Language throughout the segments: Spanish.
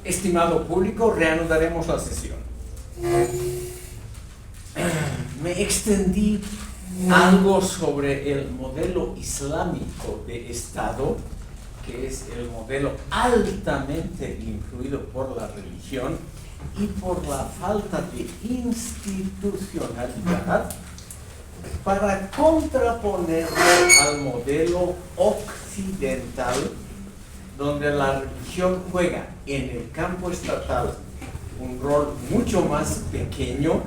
Estimado público, reanudaremos la sesión. Me extendí algo sobre el modelo islámico de Estado, que es el modelo altamente influido por la religión y por la falta de institucionalidad, para contraponerlo al modelo occidental, donde la religión juega en el campo estatal un rol mucho más pequeño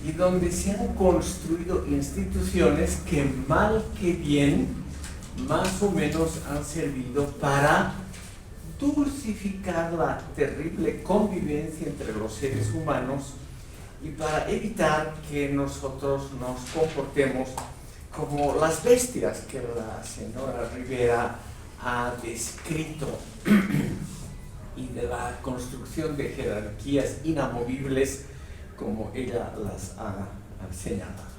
y donde se han construido instituciones que mal que bien más o menos han servido para dulcificar la terrible convivencia entre los seres humanos y para evitar que nosotros nos comportemos como las bestias que la señora Rivera ha descrito, y de la construcción de jerarquías inamovibles como ella las ha señalado.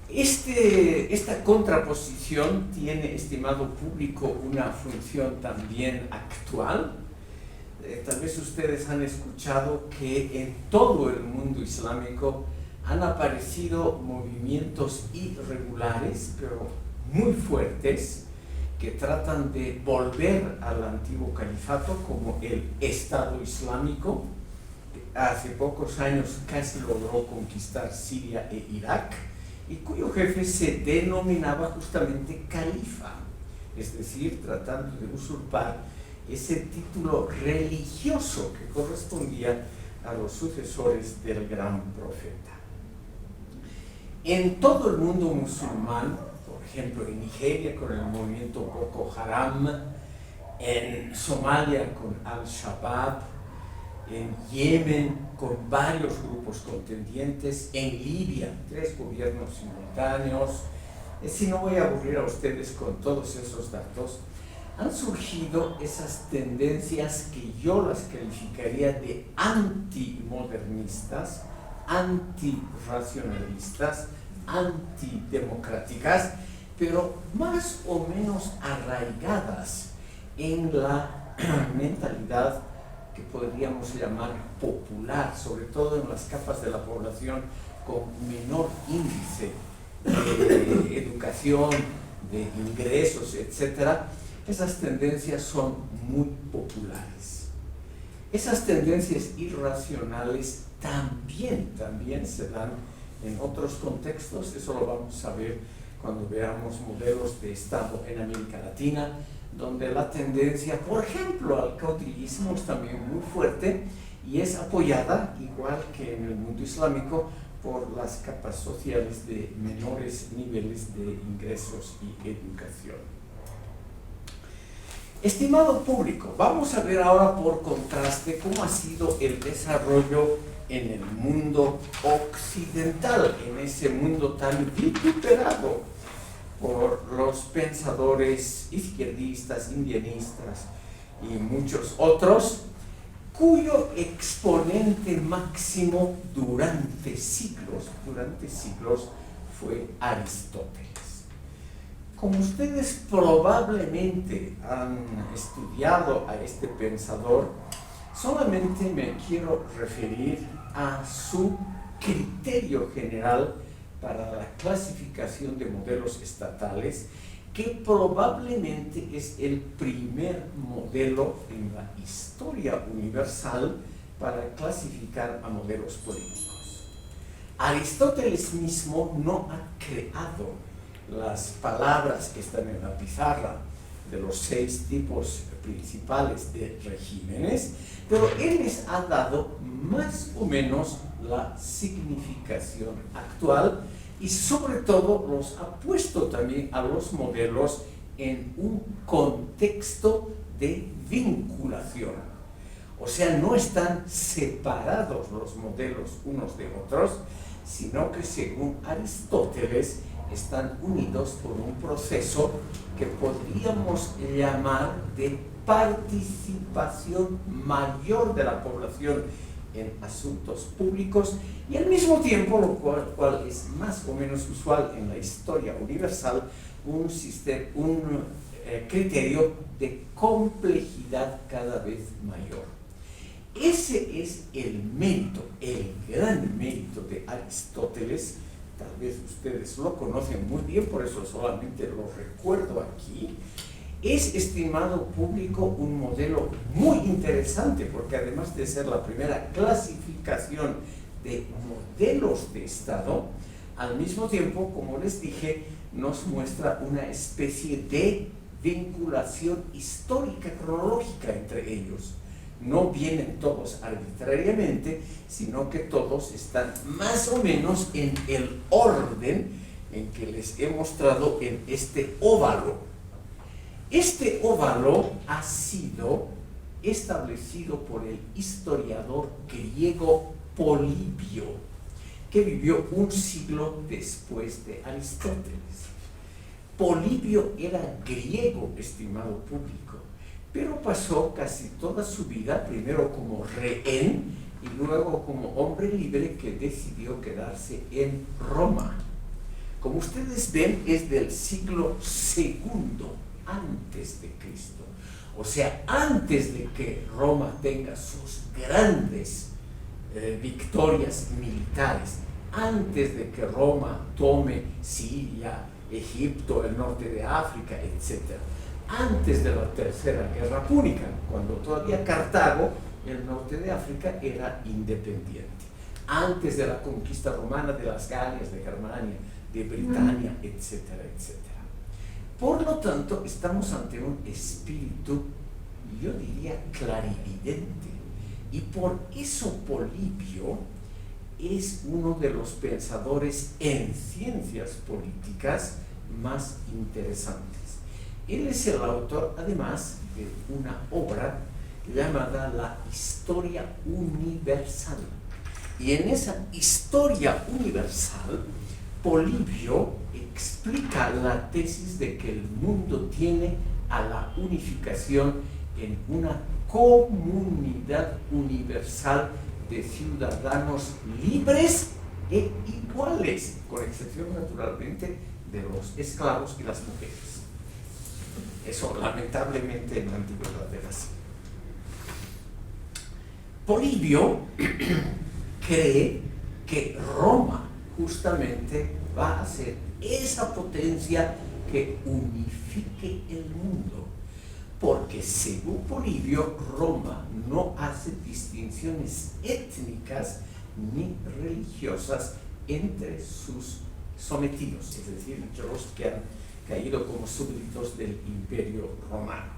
Esta contraposición tiene, estimado público, una función también actual. Tal vez ustedes han escuchado que en todo el mundo islámico han aparecido movimientos irregulares, pero muy fuertes, que tratan de volver al antiguo califato, como el Estado Islámico. Hace pocos años casi logró conquistar Siria e Irak, y cuyo jefe se denominaba justamente califa, es decir, tratando de usurpar ese título religioso que correspondía a los sucesores del gran profeta. En todo el mundo musulmán, por ejemplo en Nigeria con el movimiento Boko Haram, en Somalia con Al-Shabaab, en Yemen con varios grupos contendientes, en Libia 3 gobiernos simultáneos. Si no voy a aburrir a ustedes con todos esos datos, han surgido esas tendencias que yo las calificaría de antimodernistas, antirracionalistas, antidemocráticas, pero más o menos arraigadas en la mentalidad que podríamos llamar popular, sobre todo en las capas de la población con menor índice de educación, de ingresos, etc. Esas tendencias son muy populares. Esas tendencias irracionales también se dan en otros contextos. Eso lo vamos a ver cuando veamos modelos de Estado en América Latina, donde la tendencia, por ejemplo, al caudillismo es también muy fuerte y es apoyada, igual que en el mundo islámico, por las capas sociales de menores niveles de ingresos y educación. Estimado público, vamos a ver ahora por contraste cómo ha sido el desarrollo en el mundo occidental, en ese mundo tan vituperado por los pensadores izquierdistas, indianistas y muchos otros, cuyo exponente máximo durante siglos fue Aristóteles. Como ustedes probablemente han estudiado a este pensador, solamente me quiero referir a su criterio general para la clasificación de modelos estatales, que probablemente es el primer modelo en la historia universal para clasificar a modelos políticos. Aristóteles mismo no ha creado las palabras que están en la pizarra de los 6 tipos principales de regímenes, pero él les ha dado más o menos la significación actual y sobre todo los ha puesto también a los modelos en un contexto de vinculación. O sea, no están separados los modelos unos de otros, sino que según Aristóteles están unidos por un proceso que podríamos llamar de participación mayor de la población en asuntos públicos, y al mismo tiempo, lo cual es más o menos usual en la historia universal, un criterio de complejidad cada vez mayor. Ese es el mérito, el gran mérito de Aristóteles. Tal vez ustedes lo conocen muy bien, por eso solamente lo recuerdo aquí. Es, estimado público, un modelo muy interesante, porque además de ser la primera clasificación de modelos de Estado, al mismo tiempo, como les dije, nos muestra una especie de vinculación histórica cronológica entre ellos. No vienen todos arbitrariamente, sino que todos están más o menos en el orden en que les he mostrado en este óvalo. Este óvalo ha sido establecido por el historiador griego Polibio, que vivió un siglo después de Aristóteles. Polibio era griego, estimado público, pero pasó casi toda su vida, primero como rehén y luego como hombre libre que decidió quedarse en Roma. Como ustedes ven, es del siglo II antes de Cristo. O sea, antes de que Roma tenga sus grandes victorias militares, antes de que Roma tome Siria, Egipto, el norte de África, etc. Antes de la Tercera Guerra Púnica, cuando todavía Cartago, el norte de África, era independiente. Antes de la conquista romana de las Galias, de Germania, de Britania, etcétera, etcétera. Por lo tanto, estamos ante un espíritu, yo diría, clarividente. Y por eso Polibio es uno de los pensadores en ciencias políticas más interesantes. Él es el autor, además, de una obra llamada La Historia Universal. Y en esa Historia Universal, Polibio explica la tesis de que el mundo tiene a la unificación en una comunidad universal de ciudadanos libres e iguales, con excepción naturalmente de los esclavos y las mujeres. Eso lamentablemente en la antigüedad era así. Polibio cree que Roma justamente va a ser esa potencia que unifique el mundo, porque según Polibio, Roma no hace distinciones étnicas ni religiosas entre sus sometidos, es decir, entre los que han caído como súbditos del Imperio Romano.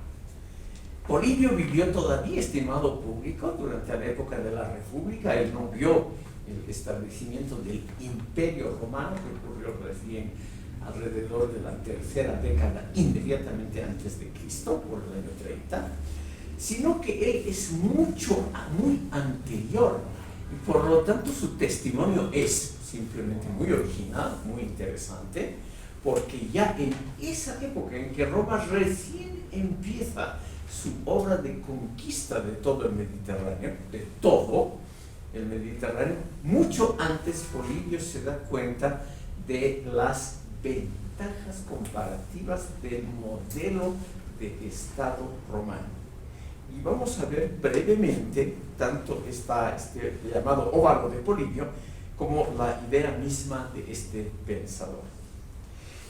Polibio vivió todavía, estimado público, durante la época de la República. Él no vio el establecimiento del Imperio Romano, que ocurrió recién alrededor de la tercera década, inmediatamente antes de Cristo, por el año 30, sino que él es muy anterior, y por lo tanto su testimonio es simplemente muy original, muy interesante, porque ya en esa época en que Roma recién empieza su obra de conquista de todo el Mediterráneo, de todo el Mediterráneo, mucho antes Polibio se da cuenta de las ventajas comparativas del modelo de Estado romano. Y vamos a ver brevemente tanto este llamado óvalo de Polibio como la idea misma de este pensador.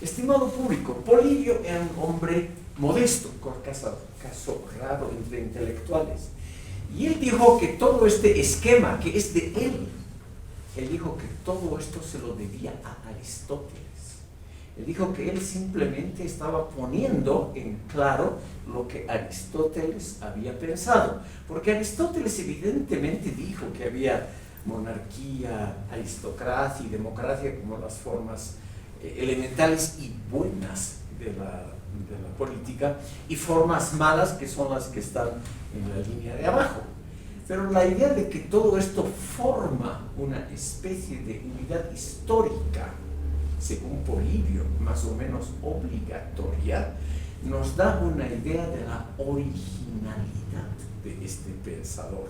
Estimado público, Polibio era un hombre modesto, caso raro entre intelectuales. Y él dijo que todo este esquema que es de él dijo que todo esto se lo debía a Aristóteles. Él dijo que él simplemente estaba poniendo en claro lo que Aristóteles había pensado. Porque Aristóteles evidentemente dijo que había monarquía, aristocracia y democracia como las formas elementales y buenas de la política, y formas malas que son las que están en la línea de abajo. Pero la idea de que todo esto forma una especie de unidad histórica, según Polibio, más o menos obligatoria, nos da una idea de la originalidad de este pensador.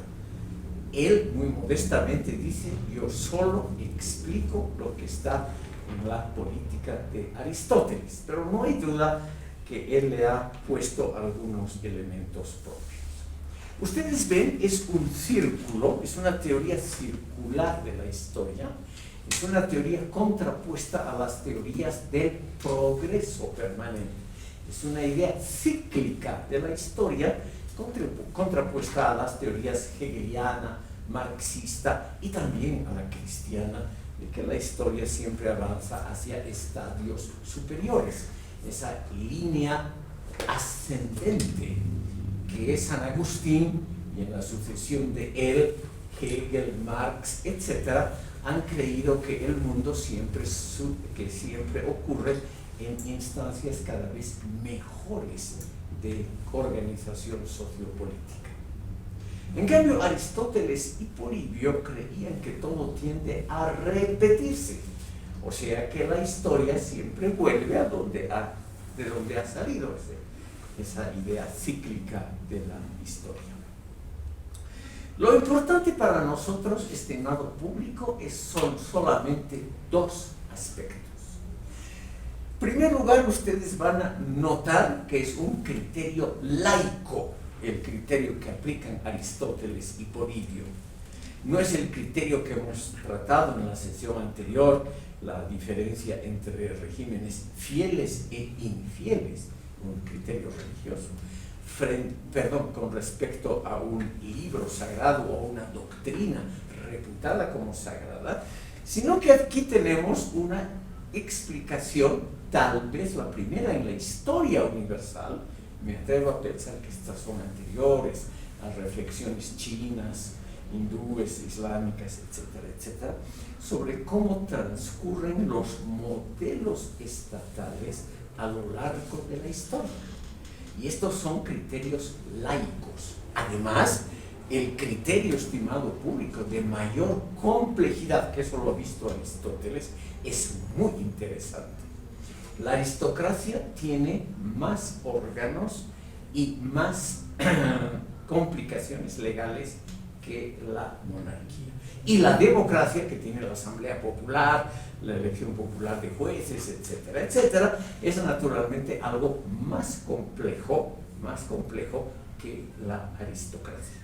Él muy modestamente dice: yo solo explico lo que está en la política de Aristóteles, pero no hay duda que él le ha puesto algunos elementos propios. Ustedes ven, es un círculo, es una teoría circular de la historia, es una teoría contrapuesta a las teorías del progreso permanente. Es una idea cíclica de la historia contrapuesta a las teorías hegeliana, marxista y también a la cristiana, de que la historia siempre avanza hacia estadios superiores. Esa línea ascendente que es San Agustín, y en la sucesión de él, Hegel, Marx, etc., han creído que el mundo siempre ocurre en instancias cada vez mejores de organización sociopolítica. En cambio, Aristóteles y Polibio creían que todo tiende a repetirse, o sea que la historia siempre vuelve de donde ha salido esa idea cíclica de la historia. Lo importante para nosotros, estimado público, son solamente dos aspectos. En primer lugar, ustedes van a notar que es un criterio laico, el criterio que aplican Aristóteles y Polibio. No es el criterio que hemos tratado en la sesión anterior, la diferencia entre regímenes fieles e infieles, un criterio religioso, con respecto a un libro sagrado o una doctrina reputada como sagrada, sino que aquí tenemos una explicación, tal vez la primera en la historia universal. Me atrevo a pensar que estas son anteriores a reflexiones chinas, hindúes, islámicas, etcétera, etcétera, sobre cómo transcurren los modelos estatales a lo largo de la historia. Y estos son criterios laicos. Además, el criterio, estimado público, de mayor complejidad, que eso lo ha visto Aristóteles, es muy interesante. La aristocracia tiene más órganos y más complicaciones legales que la monarquía. Y la democracia, que tiene la asamblea popular, la elección popular de jueces, etcétera, etcétera, es naturalmente algo más complejo que la aristocracia.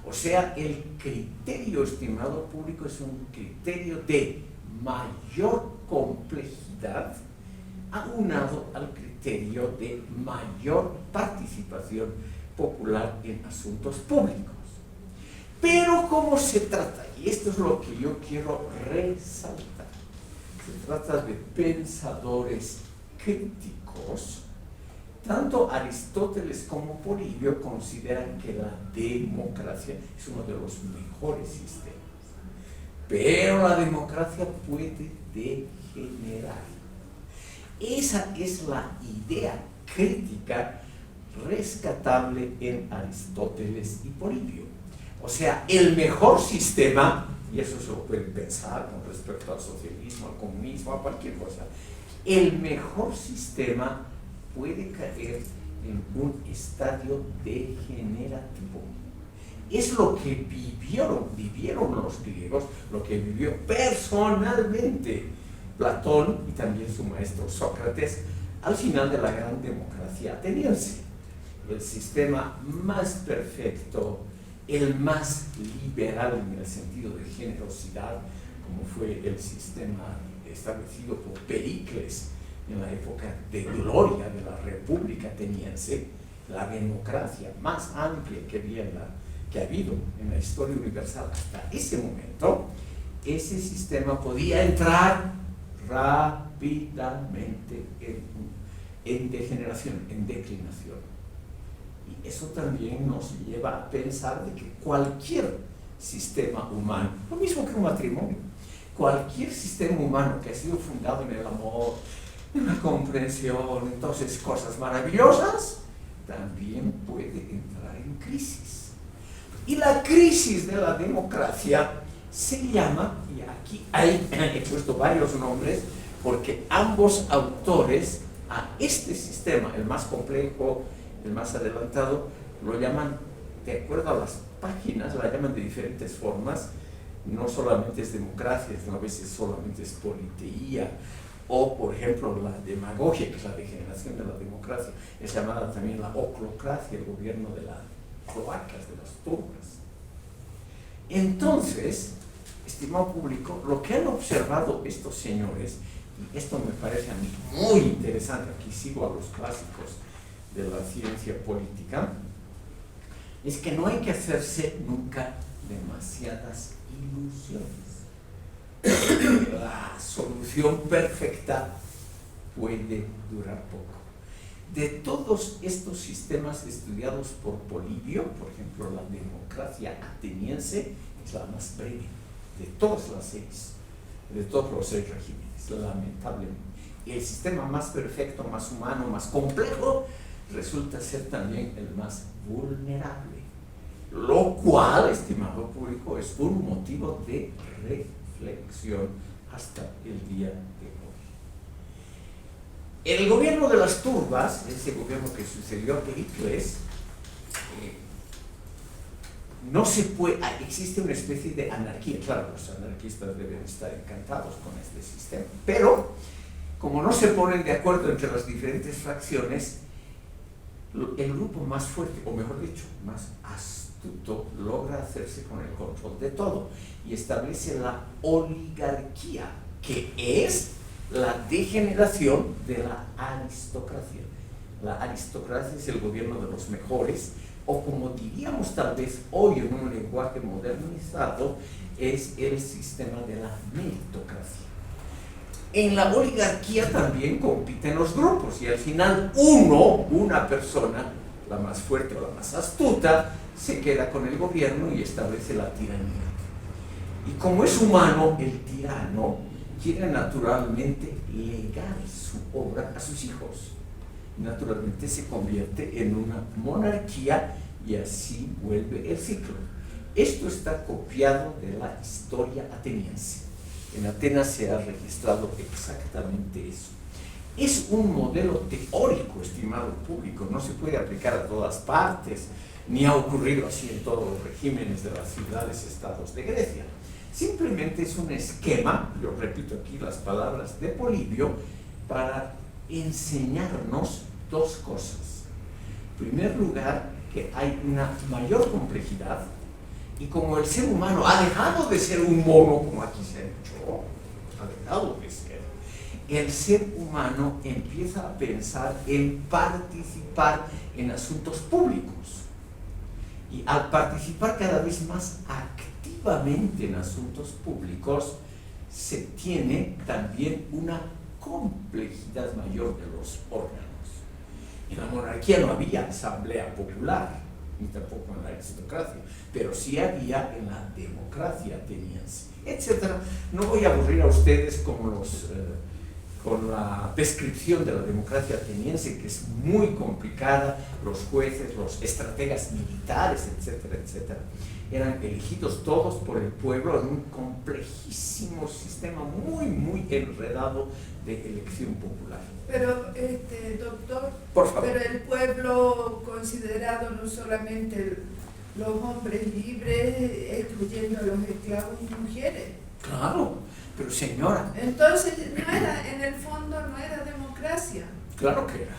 O sea, el criterio, estimado público, es un criterio de mayor complejidad aunado al criterio de mayor participación popular en asuntos públicos. Pero ¿cómo se trata? Y esto es lo que yo quiero resaltar. Se trata de pensadores críticos. Tanto Aristóteles como Polibio consideran que la democracia es uno de los mejores sistemas. Pero la democracia puede degenerar. Esa es la idea crítica rescatable en Aristóteles y Polibio. O sea, el mejor sistema, y eso se lo pueden pensar con respecto al socialismo, al comunismo, a cualquier cosa, el mejor sistema puede caer en un estadio degenerativo. Es lo que vivieron los griegos, lo que vivió personalmente Platón y también su maestro Sócrates al final de la gran democracia ateniense. El sistema más perfecto, el más liberal en el sentido de generosidad, como fue el sistema establecido por Pericles en la época de gloria de la República ateniense, la democracia más amplia que ha habido en la historia universal hasta ese momento. Ese sistema podía entrar rápidamente en degeneración, en declinación. Y eso también nos lleva a pensar de que cualquier sistema humano, lo mismo que un matrimonio, cualquier sistema humano que ha sido fundado en el amor, en la comprensión, entonces cosas maravillosas, también puede entrar en crisis. Y la crisis de la democracia se llama, y aquí he puesto varios nombres, porque ambos autores a este sistema, el más complejo, el más adelantado, lo llaman, de acuerdo a las páginas, la llaman de diferentes formas. No solamente es democracia, sino a veces solamente es politeía, o por ejemplo la demagogia, que es la degeneración de la democracia, es llamada también la oclocracia, el gobierno de la cloacas de las turbas. Entonces, estimado público, lo que han observado estos señores, y esto me parece a mí muy interesante, aquí sigo a los clásicos de la ciencia política, es que no hay que hacerse nunca demasiadas ilusiones. La solución perfecta puede durar poco. De todos estos sistemas estudiados por Polibio, por ejemplo, la democracia ateniense es la más breve de todas las seis, de todos los seis regímenes, lamentablemente. Y el sistema más perfecto, más humano, más complejo, resulta ser también el más vulnerable. Lo cual, estimado público, es un motivo de reflexión hasta el día de hoy. El gobierno de las turbas, ese gobierno que sucedió a Pericles, no se puede, existe una especie de anarquía. Claro, los anarquistas deben estar encantados con este sistema, pero como no se ponen de acuerdo entre las diferentes fracciones, el grupo más fuerte, o mejor dicho, más astuto, logra hacerse con el control de todo y establece la oligarquía, que es la degeneración de la aristocracia. La aristocracia es el gobierno de los mejores, o como diríamos tal vez hoy en un lenguaje modernizado, es el sistema de la meritocracia. En la oligarquía también compiten los grupos y al final una persona, la más fuerte o la más astuta, se queda con el gobierno y establece la tiranía. Y como es humano, el tirano quiere naturalmente legar su obra a sus hijos. Naturalmente se convierte en una monarquía y así vuelve el ciclo. Esto está copiado de la historia ateniense. En Atenas se ha registrado exactamente eso. Es un modelo teórico, estimado público, no se puede aplicar a todas partes, ni ha ocurrido así en todos los regímenes de las ciudades-estados de Grecia. Simplemente es un esquema, yo repito aquí las palabras de Polibio, para enseñarnos dos cosas. En primer lugar, que hay una mayor complejidad, y como el ser humano ha dejado de ser un mono, como aquí se ha dicho, ha dejado de ser, el ser humano empieza a pensar en participar en asuntos públicos. Y al participar cada vez más activamente en asuntos públicos, se tiene también una complejidad mayor de los órganos. En la monarquía no había asamblea popular, ni tampoco en la aristocracia, pero sí había en la democracia ateniense, etc. No voy a aburrir a ustedes con la descripción de la democracia ateniense, que es muy complicada. Los jueces, los estrategas militares, etcétera, etcétera, eran elegidos todos por el pueblo en un complejísimo sistema muy enredado de elección popular. Pero, doctor, por favor. Pero el pueblo considerado no solamente los hombres libres, excluyendo a los esclavos y mujeres. Claro, pero señora. Entonces, en el fondo no era democracia. Claro que era.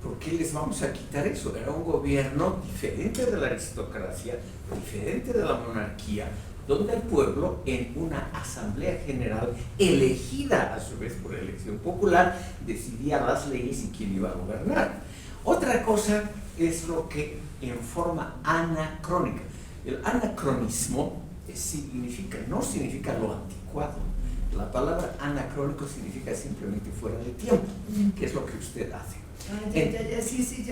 ¿Por qué les vamos a quitar eso? Era un gobierno diferente de la aristocracia, diferente de la monarquía, donde el pueblo, en una asamblea general elegida a su vez por elección popular, decidía las leyes y quién iba a gobernar. Otra cosa es lo que en forma anacrónica. El anacronismo no significa lo anticuado. La palabra anacrónico significa simplemente fuera de tiempo, que es lo que usted hace.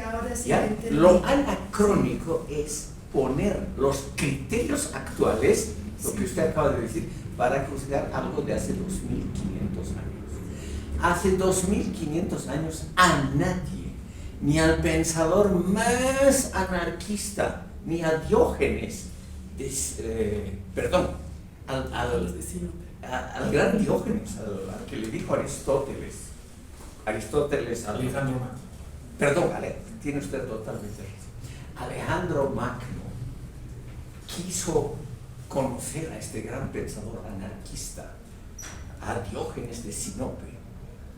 Ahora sí. ¿Ya? Lo anacrónico es poner los criterios actuales, lo que usted acaba de decir, para juzgar algo de hace 2500 años. Hace 2500 años a nadie, ni al pensador más anarquista, ni a Diógenes, al gran Diógenes, al que le dijo Aristóteles, Alejandro Magno. Perdón, tiene usted totalmente razón. Alejandro Magno quiso conocer a este gran pensador anarquista, a Diógenes de Sinope.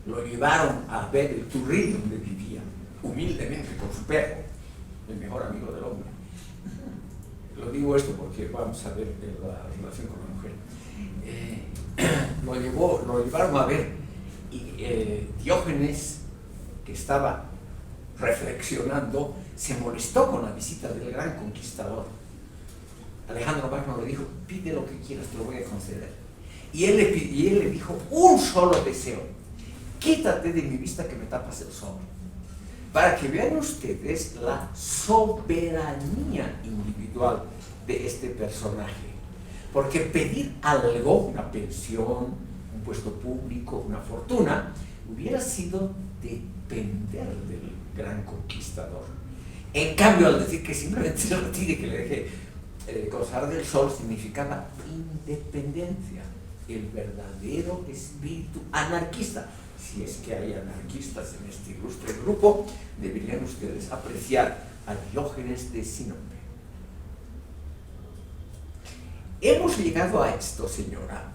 Lo llevaron a ver el Turrí donde vivía, humildemente con su perro, el mejor amigo del hombre. digo esto porque vamos a ver la relación con la mujer. Lo llevaron a ver y Diógenes, que estaba reflexionando, se molestó con la visita del gran conquistador. Alejandro Magno le dijo: pide lo que quieras, te lo voy a conceder. Y él le dijo un solo deseo: quítate de mi vista que me tapas el sol. Para que vean ustedes la soberanía individual de este personaje. Porque pedir algo, una pensión, un puesto público, una fortuna, hubiera sido depender del gran conquistador. En cambio, al decir que simplemente se retire, que le deje gozar del sol, significaba independencia, el verdadero espíritu anarquista. Si es que hay anarquistas en este ilustre grupo, deberían ustedes apreciar a Diógenes de Sinope. Hemos llegado a esto, señora,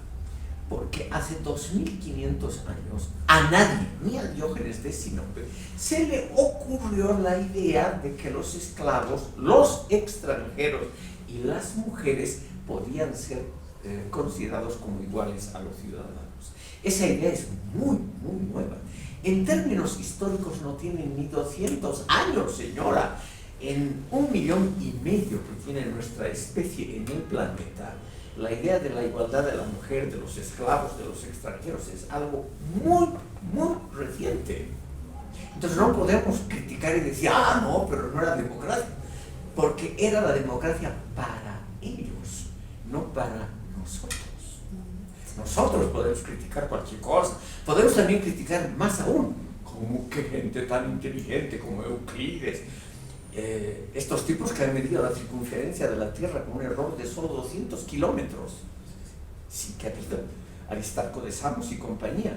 porque hace 2500 años a nadie, ni a Diógenes de Sinope, se le ocurrió la idea de que los esclavos, los extranjeros y las mujeres podían ser considerados como iguales a los ciudadanos. Esa idea es muy, muy nueva. En términos históricos no tienen ni 200 años, señora. En 1,5 millones que tiene nuestra especie en el planeta, la idea de la igualdad de la mujer, de los esclavos, de los extranjeros, es algo muy, muy reciente. Entonces no podemos criticar y decir: ah, no, pero no era democracia. Porque era la democracia para ellos, no para nosotros. Nosotros podemos criticar cualquier cosa, podemos también criticar más aún, como que gente tan inteligente como Euclides, estos tipos que han medido la circunferencia de la Tierra con un error de solo 200 kilómetros. Sí que ha habido Aristarco de Samos y compañía.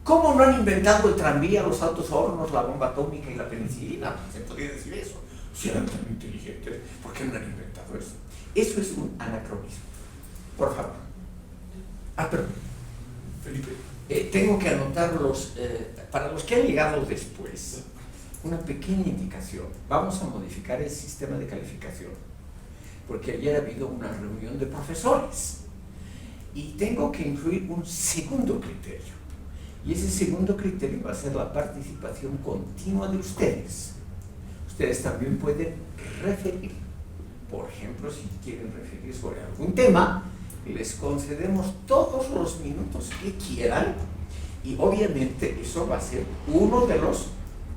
¿Cómo no han inventado el tranvía, los autos a hornos, la bomba atómica y la penicilina? Se podría decir eso. Si eran tan inteligentes, ¿por qué no han inventado eso? Eso es un anacronismo. Por favor. Perdón. Felipe. Tengo que anotarlos, para los que han llegado después, una pequeña indicación. Vamos a modificar el sistema de calificación, porque ayer ha habido una reunión de profesores y tengo que incluir un segundo criterio. Y ese segundo criterio va a ser la participación continua de ustedes. Ustedes también pueden referir. Por ejemplo, si quieren referir sobre algún tema, les concedemos todos los minutos que quieran y obviamente eso va a ser uno de los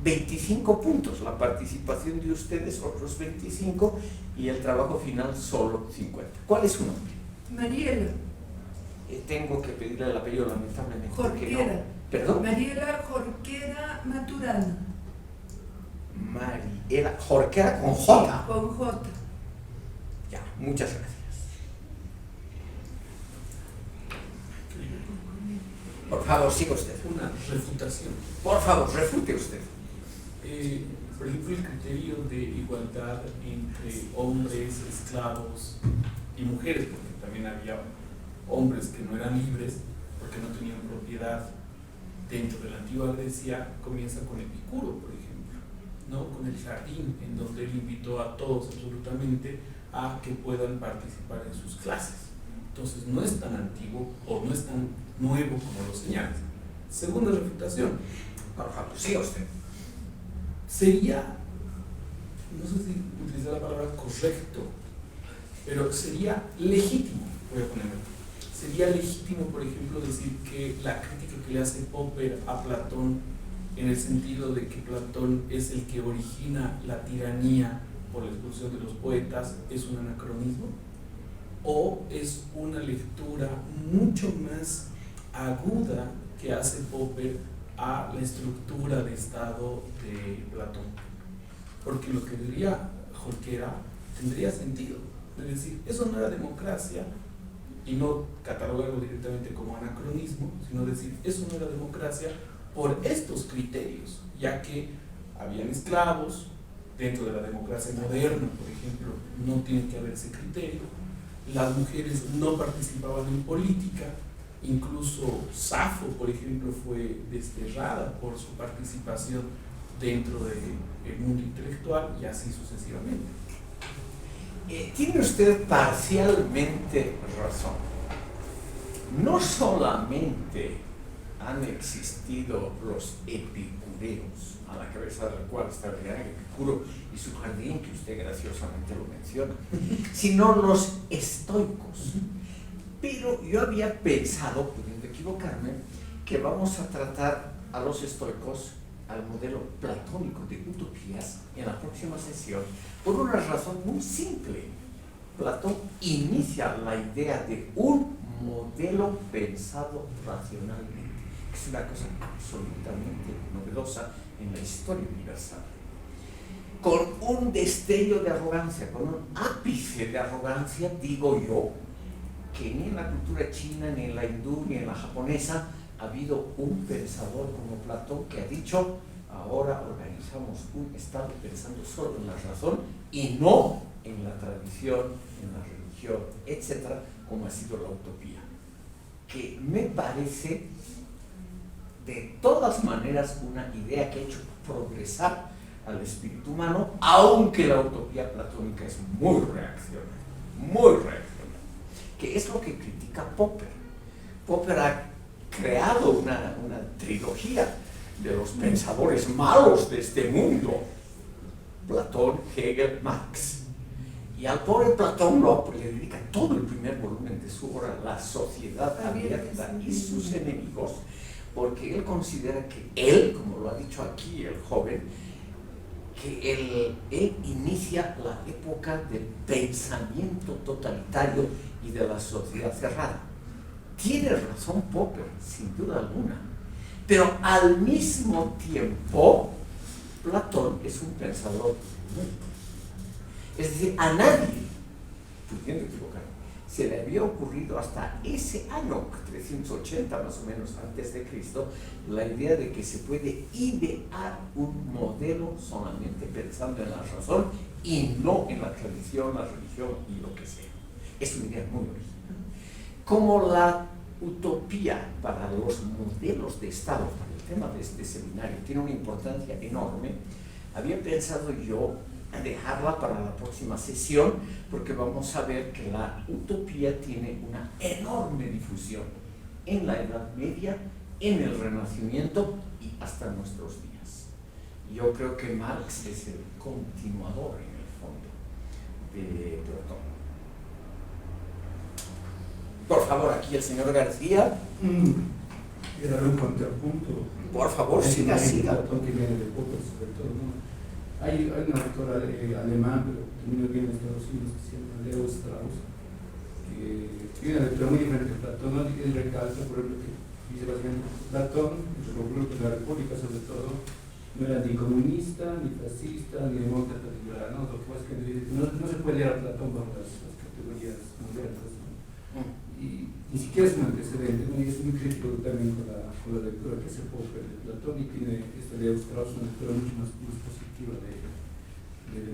25 puntos, la participación de ustedes otros 25 y el trabajo final solo 50. ¿Cuál es su nombre? Mariela. Tengo que pedirle el apellido, lamentablemente. Jorquera. No. ¿Perdón? Mariela Jorquera Maturana. Mariela Jorquera con J. Sí, con J. Ya, muchas gracias. Por favor, siga usted. Una refutación. Por favor, refute usted. Por ejemplo, el criterio de igualdad entre hombres, esclavos y mujeres, porque también había hombres que no eran libres porque no tenían propiedad dentro de la antigua Grecia, comienza con Epicuro, por ejemplo, ¿no? Con el jardín, en donde él invitó a todos absolutamente a que puedan participar en sus clases. Entonces no es tan antiguo o no es tan nuevo como lo señalas. Segunda refutación. Por favor, siga usted. Sería, no sé si utilizar la palabra correcto, pero sería legítimo, voy a ponerlo. Sería legítimo, por ejemplo, decir que la crítica que le hace Popper a Platón, en el sentido de que Platón es el que origina la tiranía por la expulsión de los poetas, es un anacronismo, o es una lectura mucho más aguda que hace Popper a la estructura de Estado de Platón. Porque lo que diría Jorquera tendría sentido, es decir, eso no era democracia, y no catalogarlo directamente como anacronismo, sino decir, eso no era democracia por estos criterios, ya que habían esclavos. Dentro de la democracia moderna, por ejemplo, no tiene que haber ese criterio. Las mujeres no participaban en política, incluso Safo, por ejemplo, fue desterrada por su participación dentro del mundo intelectual y así sucesivamente. Tiene usted parcialmente razón. No solamente han existido los epicureos, a la cabeza del cual está el gran Epicuro y su jardín, que usted graciosamente lo menciona, sino los estoicos. Pero yo había pensado, pudiendo equivocarme, que vamos a tratar a los estoicos al modelo platónico de utopías en la próxima sesión, por una razón muy simple. Platón inicia la idea de un modelo pensado racionalmente, que es una cosa absolutamente novedosa en la historia universal. Con un destello de arrogancia, con un ápice de arrogancia, digo yo, que ni en la cultura china, ni en la hindú, ni en la japonesa ha habido un pensador como Platón que ha dicho: ahora organizamos un Estado pensando solo en la razón y no en la tradición, en la religión, etcétera, como ha sido la utopía. Que me parece de todas maneras una idea que ha hecho progresar al espíritu humano, aunque la utopía platónica es muy reaccionaria, que es lo que critica Popper. Popper ha creado una trilogía de los pensadores malos de este mundo: Platón, Hegel, Marx. Y al pobre Platón le dedica todo el primer volumen de su obra, La sociedad abierta y sus enemigos, porque él considera que él, como lo ha dicho aquí el joven, que él inicia la época del pensamiento totalitario y de la sociedad cerrada. Tiene razón Popper, sin duda alguna, pero al mismo tiempo Platón es un pensador muy... Es decir, a nadie, pudiendo equivocar, se le había ocurrido hasta ese año 380 más o menos antes de Cristo la idea de que se puede idear un modelo solamente pensando en la razón y no en la tradición, la religión y lo que sea. Es una idea muy original. Como la utopía para los modelos de Estado, para el tema de este seminario, tiene una importancia enorme, había pensado yo dejarla para la próxima sesión, porque vamos a ver que la utopía tiene una enorme difusión en la Edad Media, en el Renacimiento y hasta nuestros días. Yo creo que Marx es el continuador, en el fondo, de Platón. Por favor, aquí el señor García. Quiero dar un contrapunto. Por favor, siga. Platón que viene de Popper, sobre todo, ¿no? Hay una autora alemán, pero también viene de Estados Unidos, que se llama Leo Strauss, que tiene una lectura muy diferente de Platón, ¿no? Él recalca, por ejemplo, que dice básicamente Platón, de la República sobre todo, no era ni comunista, ni fascista, ni demócrata liberal, ¿no? Lo que pasa es que no se puede leer a Platón bajo las categorías modernas, ¿no? Y ni siquiera es un antecedente, ¿no? Y es muy crítico también con la lectura que hace Popper de Platón, y tiene esta Leo Strauss una lectura mucho más positiva de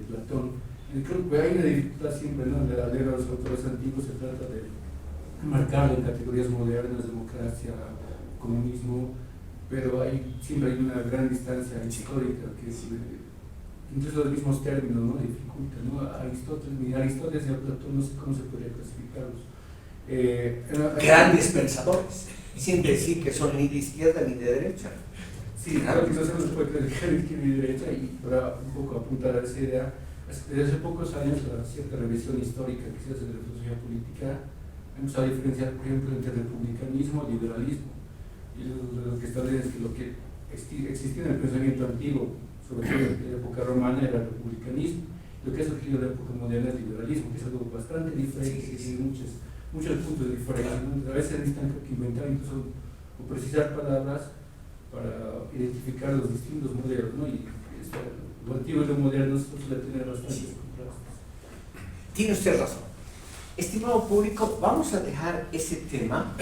Platón. Y creo que hay una dificultad siempre, ¿no? Al leer a los autores antiguos se trata de marcarlo en categorías modernas, democracia, comunismo, pero siempre hay una gran distancia histórica que es, incluso los mismos términos, ¿no? Dificultan, ¿no? Aristóteles y a Platón no sé cómo se podría clasificarlos. Grandes pensadores, sin decir que son ni de izquierda ni de derecha. Sí, claro que no se puede clasificar de izquierda y derecha, y para un poco apuntar a esa idea, desde hace pocos años la cierta revisión histórica que se hace de la filosofía política ha empezado a diferenciar, por ejemplo, entre republicanismo y liberalismo, y lo que establece es que lo que existía en el pensamiento antiguo, sobre todo en la época romana, era el republicanismo. Lo que ha surgido en la época moderna es el liberalismo, que es algo bastante diferente, que tiene muchos puntos de diferencia, ¿no? A veces necesitan que inventar incluso o precisar palabras para identificar los distintos modelos, ¿no? Y lo antiguo y lo moderno suele tener bastantes contrastes. Tiene usted razón. Estimado público, vamos a dejar ese tema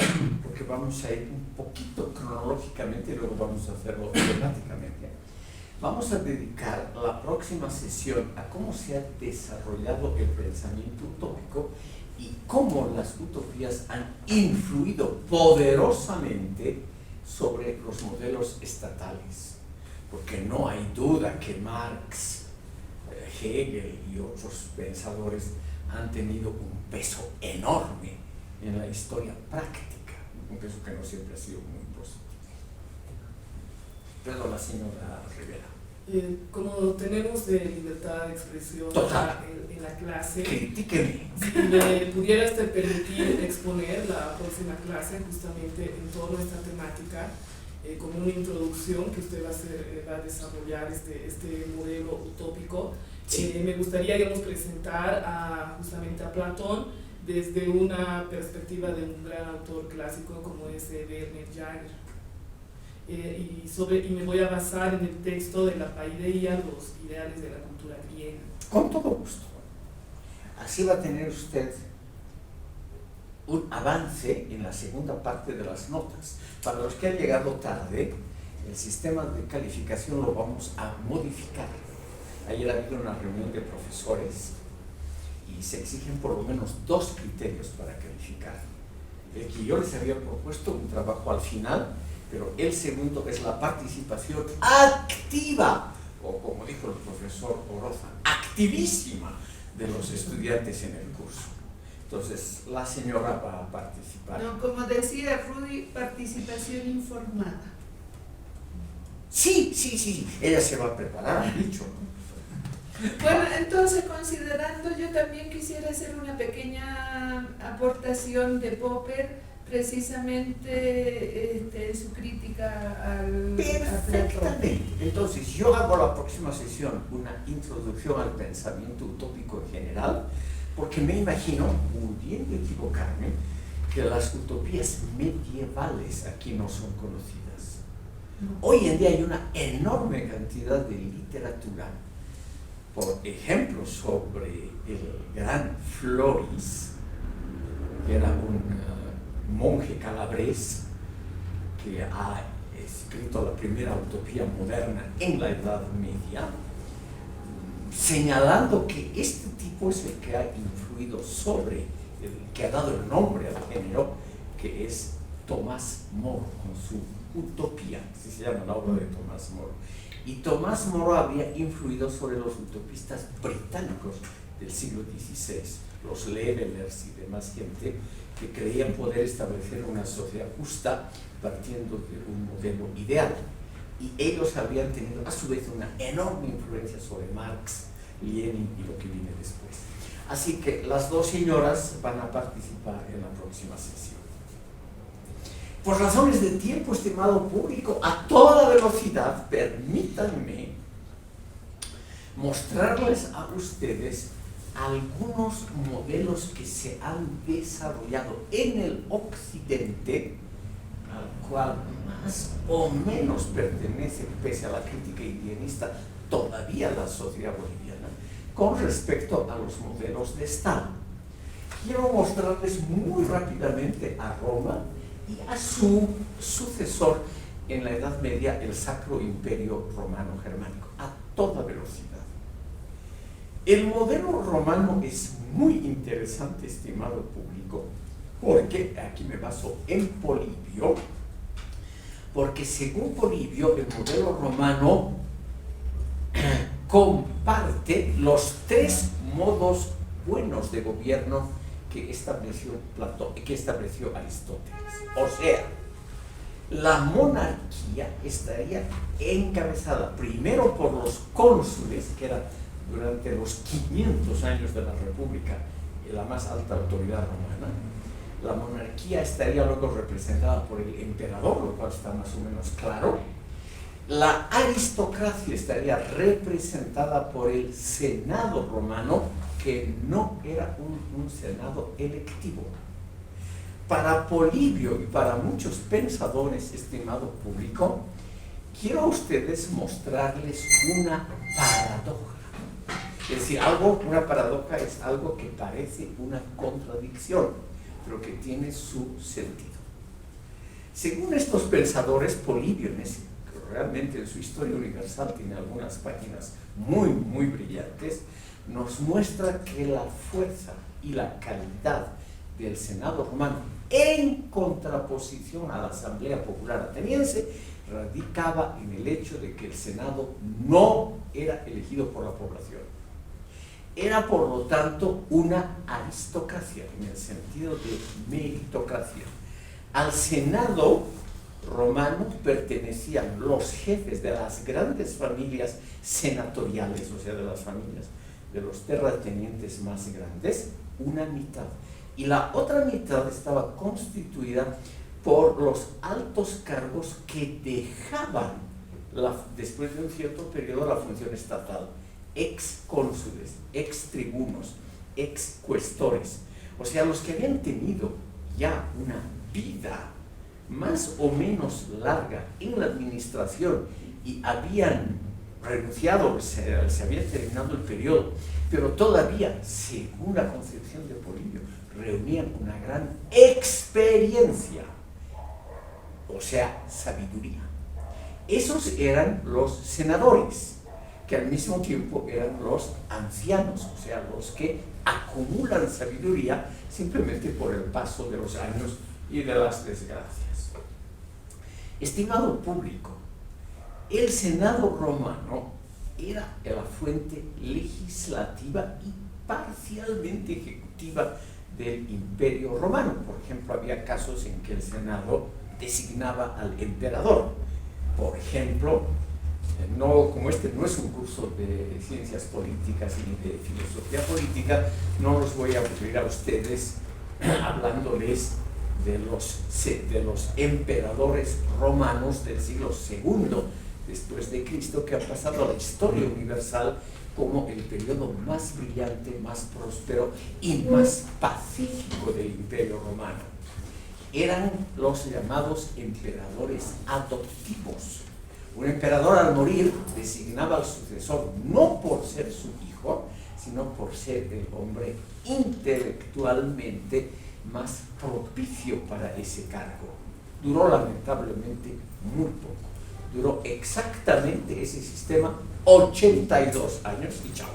porque vamos a ir un poquito cronológicamente y luego vamos a hacerlo temáticamente. Vamos a dedicar la próxima sesión a cómo se ha desarrollado el pensamiento utópico y cómo las utopías han influido poderosamente sobre los modelos estatales, porque no hay duda que Marx, Hegel y otros pensadores han tenido un peso enorme en la historia práctica, un peso que no siempre ha sido muy positivo. Pero la señora Rivera. Como tenemos de libertad de expresión en la clase, critíqueme. Si me pudiera permitir exponer la próxima clase justamente en torno a esta temática, como una introducción que usted va a desarrollar este modelo utópico. Sí. Me gustaría, digamos, presentar justamente a Platón desde una perspectiva de un gran autor clásico como es Werner Jaeger. Y me voy a basar en el texto de la Paideia, los ideales de la cultura griega. Con todo gusto. Así va a tener usted un avance en la segunda parte de las notas. Para los que han llegado tarde, el sistema de calificación lo vamos a modificar. Ayer ha habido una reunión de profesores y se exigen por lo menos 2 criterios para calificar. El que yo les había propuesto, un trabajo al final, pero el segundo es la participación activa, o como dijo el profesor Oroza, activísima de los estudiantes en el curso. Entonces, la señora va a participar. No, como decía Rudy, participación informada. Sí, ella se va a preparar, han dicho. Bueno, entonces, considerando, yo también quisiera hacer una pequeña aportación de Popper, precisamente en su crítica al Perfectamente. Entonces, yo hago la próxima sesión una introducción al pensamiento utópico en general, porque me imagino, pudiendo equivocarme, que las utopías medievales aquí no son conocidas. Hoy en día hay una enorme cantidad de literatura, por ejemplo, sobre el gran Floris, que era un monje calabrés que ha escrito la primera utopía moderna en la Edad Media, señalando que este tipo es el que ha influido sobre, el que ha dado el nombre al género, que es Tomás Moro, con su Utopía, así se llama la obra de Tomás Moro. Y Tomás Moro había influido sobre los utopistas británicos del siglo XVI, los Levelers y demás gente que creían poder establecer una sociedad justa partiendo de un modelo ideal. Y ellos habían tenido a su vez una enorme influencia sobre Marx, Lenin y lo que viene después. Así que las 2 señoras van a participar en la próxima sesión. Por razones de tiempo, estimado público, a toda velocidad, permítanme mostrarles a ustedes algunos modelos que se han desarrollado en el occidente, al cual más o menos pertenece, pese a la crítica indianista, todavía la sociedad boliviana, con respecto a los modelos de Estado. Quiero mostrarles muy rápidamente a Roma y a su sucesor en la Edad Media, el Sacro Imperio Romano Germánico, a toda velocidad. El modelo romano es muy interesante, estimado público, porque aquí me baso en Polibio, porque según Polibio, el modelo romano comparte los 3 modos buenos de gobierno que estableció Platón, que estableció Aristóteles. O sea, la monarquía estaría encabezada primero por los cónsules, que eran durante los 500 años de la República la más alta autoridad romana. La monarquía estaría luego representada por el emperador, lo cual está más o menos claro. La aristocracia estaría representada por el Senado romano, que no era un Senado electivo. Para Polibio y para muchos pensadores, estimado público, quiero a ustedes mostrarles una paradoja. Es decir, una paradoja es algo que parece una contradicción, pero que tiene su sentido. Según estos pensadores, Polibio, realmente en su Historia Universal tiene algunas páginas muy, muy brillantes, nos muestra que la fuerza y la calidad del Senado romano, en contraposición a la Asamblea Popular Ateniense, radicaba en el hecho de que el Senado no era elegido por la población. era por lo tanto una aristocracia, en el sentido de meritocracia. Al Senado romano pertenecían los jefes de las grandes familias senatoriales, o sea, de las familias de los terratenientes más grandes, una mitad. Y la otra mitad estaba constituida por los altos cargos que dejaban, después de un cierto periodo, la función estatal. Ex cónsules, ex tribunos, ex cuestores. O sea, los que habían tenido ya una vida más o menos larga en la administración y habían renunciado, se había terminado el periodo, pero todavía, según la concepción de Polibio, reunían una gran experiencia, o sea, sabiduría. Esos eran los senadores, que al mismo tiempo eran los ancianos, o sea, los que acumulan sabiduría simplemente por el paso de los años y de las desgracias. Estimado público, el Senado romano era la fuente legislativa y parcialmente ejecutiva del Imperio Romano. Por ejemplo, había casos en que el Senado designaba al emperador. Por ejemplo, como este no es un curso de ciencias políticas ni de filosofía política, no los voy a aburrir a ustedes hablándoles de los emperadores romanos del siglo II después de Cristo, que han pasado a la historia universal como el periodo más brillante, más próspero y más pacífico del Imperio Romano. Eran los llamados emperadores adoptivos. Un emperador al morir designaba al sucesor no por ser su hijo, sino por ser el hombre intelectualmente más propicio para ese cargo. Duró lamentablemente muy poco. Duró exactamente ese sistema 82 años y chao.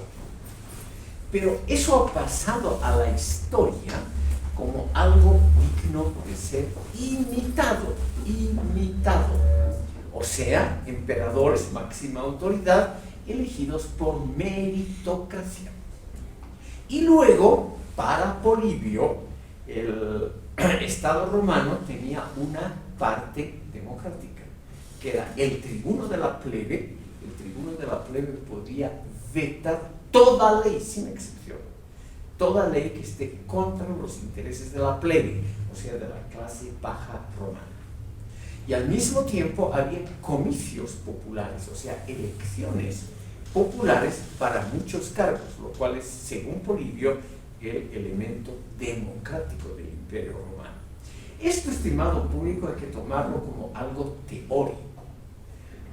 Pero eso ha pasado a la historia como algo digno de ser imitado. O sea, emperadores máxima autoridad elegidos por meritocracia. Y luego, para Polibio, el Estado romano tenía una parte democrática, que era el tribuno de la plebe. El tribuno de la plebe podía vetar toda ley, sin excepción, toda ley que esté contra los intereses de la plebe, o sea, de la clase baja romana. Y al mismo tiempo había comicios populares, o sea, elecciones populares para muchos cargos, lo cual es, según Polibio, el elemento democrático del Imperio Romano. Esto, estimado público, hay que tomarlo como algo teórico,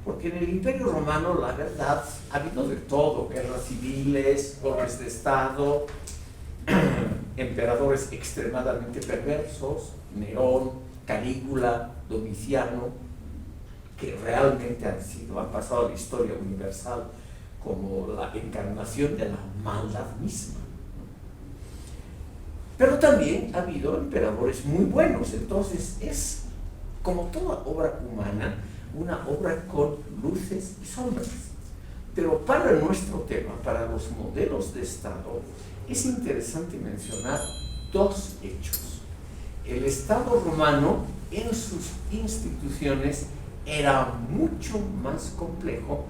porque en el Imperio Romano, la verdad, ha habido de todo: guerras civiles, golpes de Estado, emperadores extremadamente perversos, Nerón, Calígula, Domiciano, que realmente han pasado a la historia universal como la encarnación de la maldad misma. Pero también ha habido emperadores muy buenos. Entonces es, como toda obra humana, una obra con luces y sombras. Pero para nuestro tema, para los modelos de Estado, es interesante mencionar dos hechos. El Estado romano en sus instituciones era mucho más complejo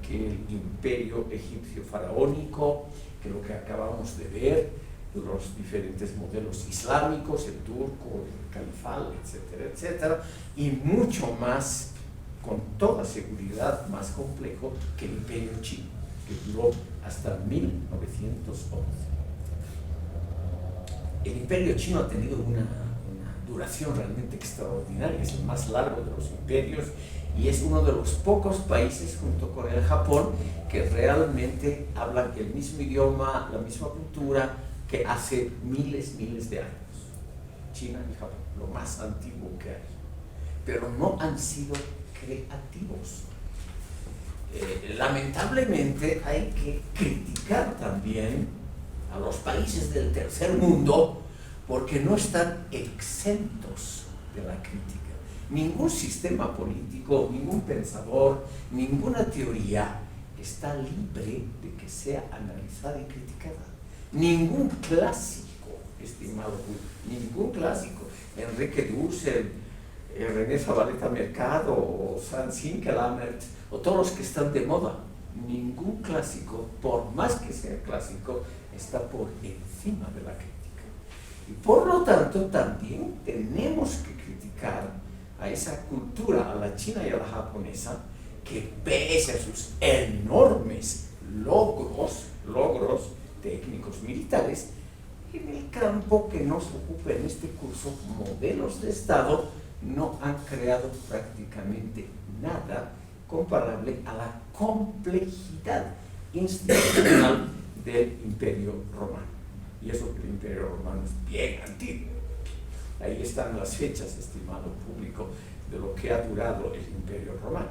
que el imperio egipcio faraónico, que lo que acabamos de ver, los diferentes modelos islámicos, el turco, el califal, etcétera, etcétera, y mucho más, con toda seguridad, más complejo que el imperio chino, que duró hasta 1911. El imperio chino ha tenido una duración realmente extraordinaria, es el más largo de los imperios y es uno de los pocos países, junto con el Japón, que realmente hablan el mismo idioma, la misma cultura, que hace miles de años. China y Japón, lo más antiguo que hay. Pero no han sido creativos. Lamentablemente hay que criticar también a los países del tercer mundo porque no están exentos de la crítica. Ningún sistema político, ningún pensador, ninguna teoría está libre de que sea analizada y criticada. Ningún clásico, estimado público, ningún clásico, Enrique Dussel, René Zabaleta Mercado, o Franz Hinkelamert, o todos los que están de moda, ningún clásico, por más que sea clásico, está por encima de la crítica. Y por lo tanto, también tenemos que criticar a esa cultura, a la china y a la japonesa, que pese a sus enormes logros técnicos militares, en el campo que nos ocupa en este curso, modelos de Estado, no han creado prácticamente nada comparable a la complejidad institucional del Imperio Romano. Y eso que el Imperio Romano es bien antiguo. Ahí están las fechas, estimado público, de lo que ha durado el Imperio Romano.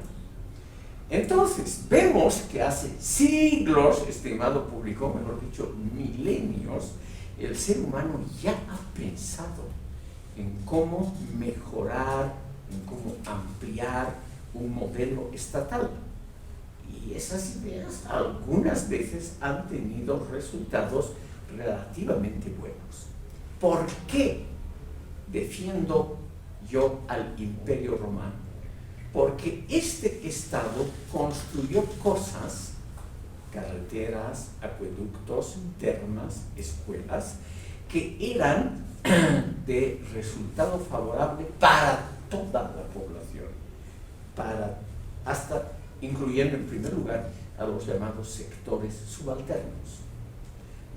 Entonces, vemos que hace siglos, estimado público, mejor dicho, milenios, el ser humano ya ha pensado en cómo mejorar, en cómo ampliar un modelo estatal. Y esas ideas algunas veces han tenido resultados relativamente buenos. ¿Por qué defiendo yo al Imperio Romano? Porque este Estado construyó cosas, carreteras, acueductos, termas, escuelas, que eran de resultado favorable para toda la población, hasta incluyendo en primer lugar a los llamados sectores subalternos.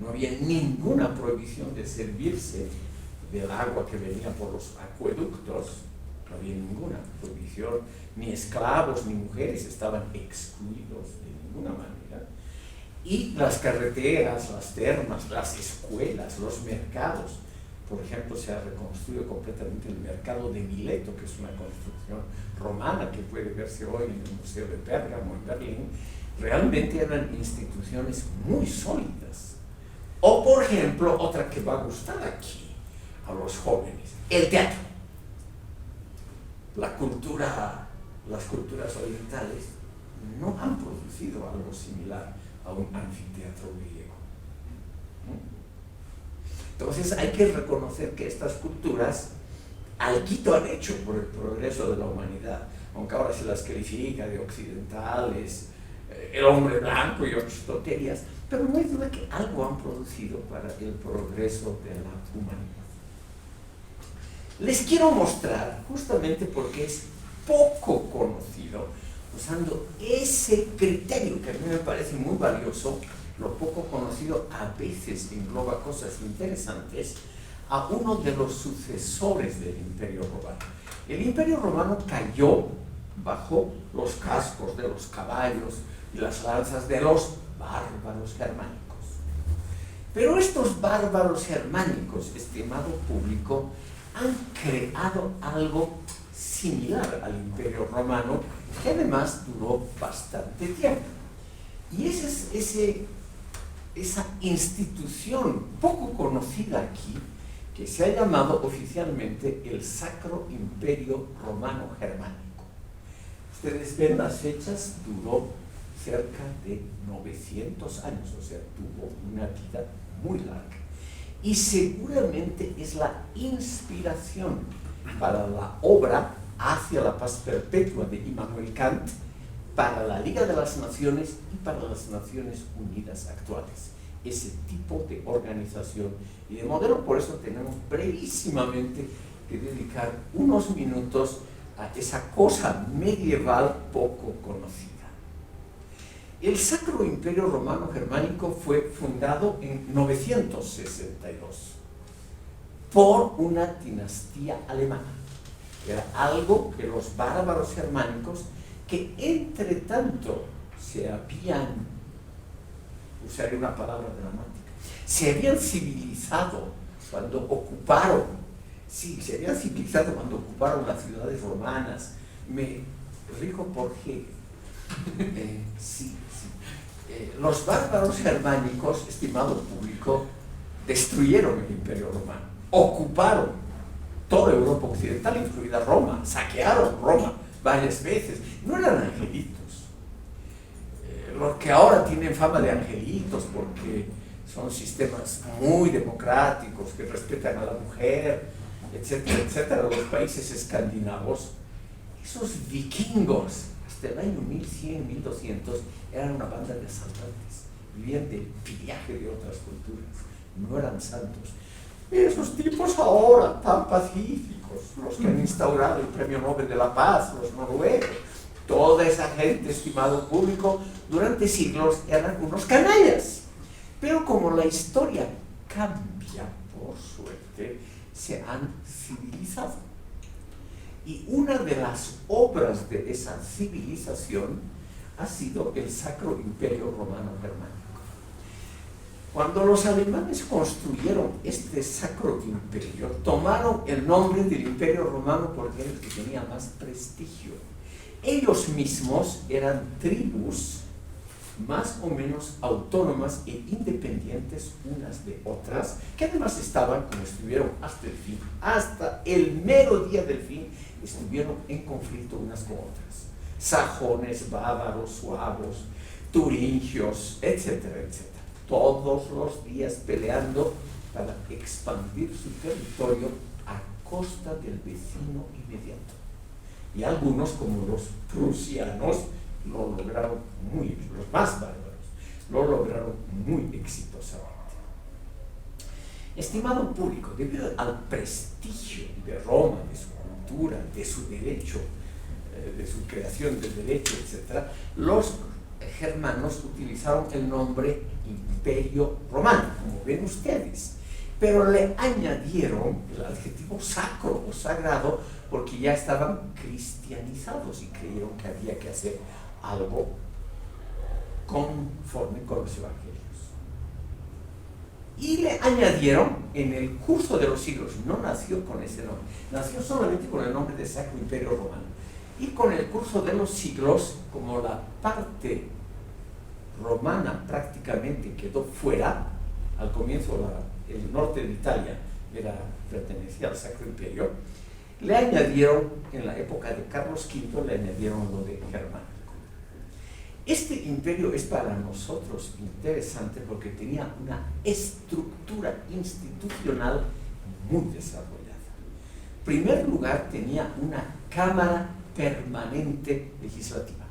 No había ninguna prohibición de servirse del agua que venía por los acueductos, no había ninguna prohibición, ni esclavos ni mujeres estaban excluidos de ninguna manera. Y las carreteras, las termas, las escuelas, los mercados. Por ejemplo, se ha reconstruido completamente el mercado de Mileto, que es una construcción romana que puede verse hoy en el Museo de Pérgamo en Berlín. Realmente eran instituciones muy sólidas. O, por ejemplo, otra que va a gustar aquí a los jóvenes, el teatro. Las culturas orientales no han producido algo similar a un anfiteatro griego. Entonces hay que reconocer que estas culturas alguito han hecho por el progreso de la humanidad, aunque ahora se las califica de occidentales, el hombre blanco y otras tonterías, pero no hay duda que algo han producido para el progreso de la humanidad. Les quiero mostrar, justamente porque es poco conocido, usando ese criterio que a mí me parece muy valioso, lo poco conocido a veces engloba cosas interesantes, a uno de los sucesores del Imperio Romano. El Imperio Romano cayó bajo los cascos de los caballos y las lanzas de los bárbaros germánicos. Pero estos bárbaros germánicos, estimado público, han creado algo similar al Imperio Romano, que además duró bastante tiempo. Y esa institución poco conocida aquí, que se ha llamado oficialmente el Sacro Imperio Romano Germánico. Ustedes ven las fechas, duró cerca de 900 años, o sea, tuvo una vida muy larga. Y seguramente es la inspiración para la obra Hacia la Paz Perpetua de Immanuel Kant, para la Liga de las Naciones y para las Naciones Unidas actuales. Ese tipo de organización y de modelo, por eso tenemos brevísimamente que dedicar unos minutos a esa cosa medieval poco conocida. El Sacro Imperio Romano Germánico fue fundado en 962 por una dinastía alemana. Era algo que los bárbaros germánicos, que entre tanto se habían, usaré una palabra dramática, se habían civilizado cuando ocuparon las ciudades romanas. Me rijo por Hegel. Los bárbaros germánicos, estimado público, destruyeron el Imperio Romano, ocuparon toda Europa occidental, incluida Roma, saquearon Roma varias veces. No eran angelitos. los que ahora tienen fama de angelitos porque son sistemas muy democráticos que respetan a la mujer, etcétera, etcétera, los países escandinavos, esos vikingos, hasta el año 1100, 1200, eran una banda de asaltantes, vivían del pillaje de otras culturas, no eran santos. Esos tipos ahora tan pacíficos, los que han instaurado el Premio Nobel de la Paz, los noruegos, toda esa gente, estimado público, durante siglos eran unos canallas. Pero como la historia cambia, por suerte, se han civilizado. Y una de las obras de esa civilización ha sido el Sacro Imperio Romano Germánico. Cuando los alemanes construyeron este Sacro Imperio, tomaron el nombre del Imperio Romano porque era el que tenía más prestigio. Ellos mismos eran tribus más o menos autónomas e independientes unas de otras, que además estaban, como estuvieron hasta el fin, hasta el mero día del fin, estuvieron en conflicto unas con otras. Sajones, bávaros, suavos, turingios, etcétera, etcétera. Todos los días peleando para expandir su territorio a costa del vecino inmediato. Y algunos, como los prusianos, lo lograron los más bárbaros, lo lograron muy exitosamente. Estimado público, debido al prestigio de Roma, de su cultura, de su derecho, de su creación del derecho, etc., los germanos utilizaron el nombre Imperio Romano, como ven ustedes, pero le añadieron el adjetivo sacro o sagrado porque ya estaban cristianizados y creyeron que había que hacer algo conforme con los evangelios. Y le añadieron en el curso de los siglos, no nació con ese nombre, nació solamente con el nombre de Sacro Imperio Romano. Y con el curso de los siglos, como la parte romana prácticamente quedó fuera, al comienzo el norte de Italia pertenecía al Sacro Imperio, le añadieron, en la época de Carlos V, le añadieron lo de germánico. Este imperio es para nosotros interesante porque tenía una estructura institucional muy desarrollada. En primer lugar, tenía una cámara permanente legislativa,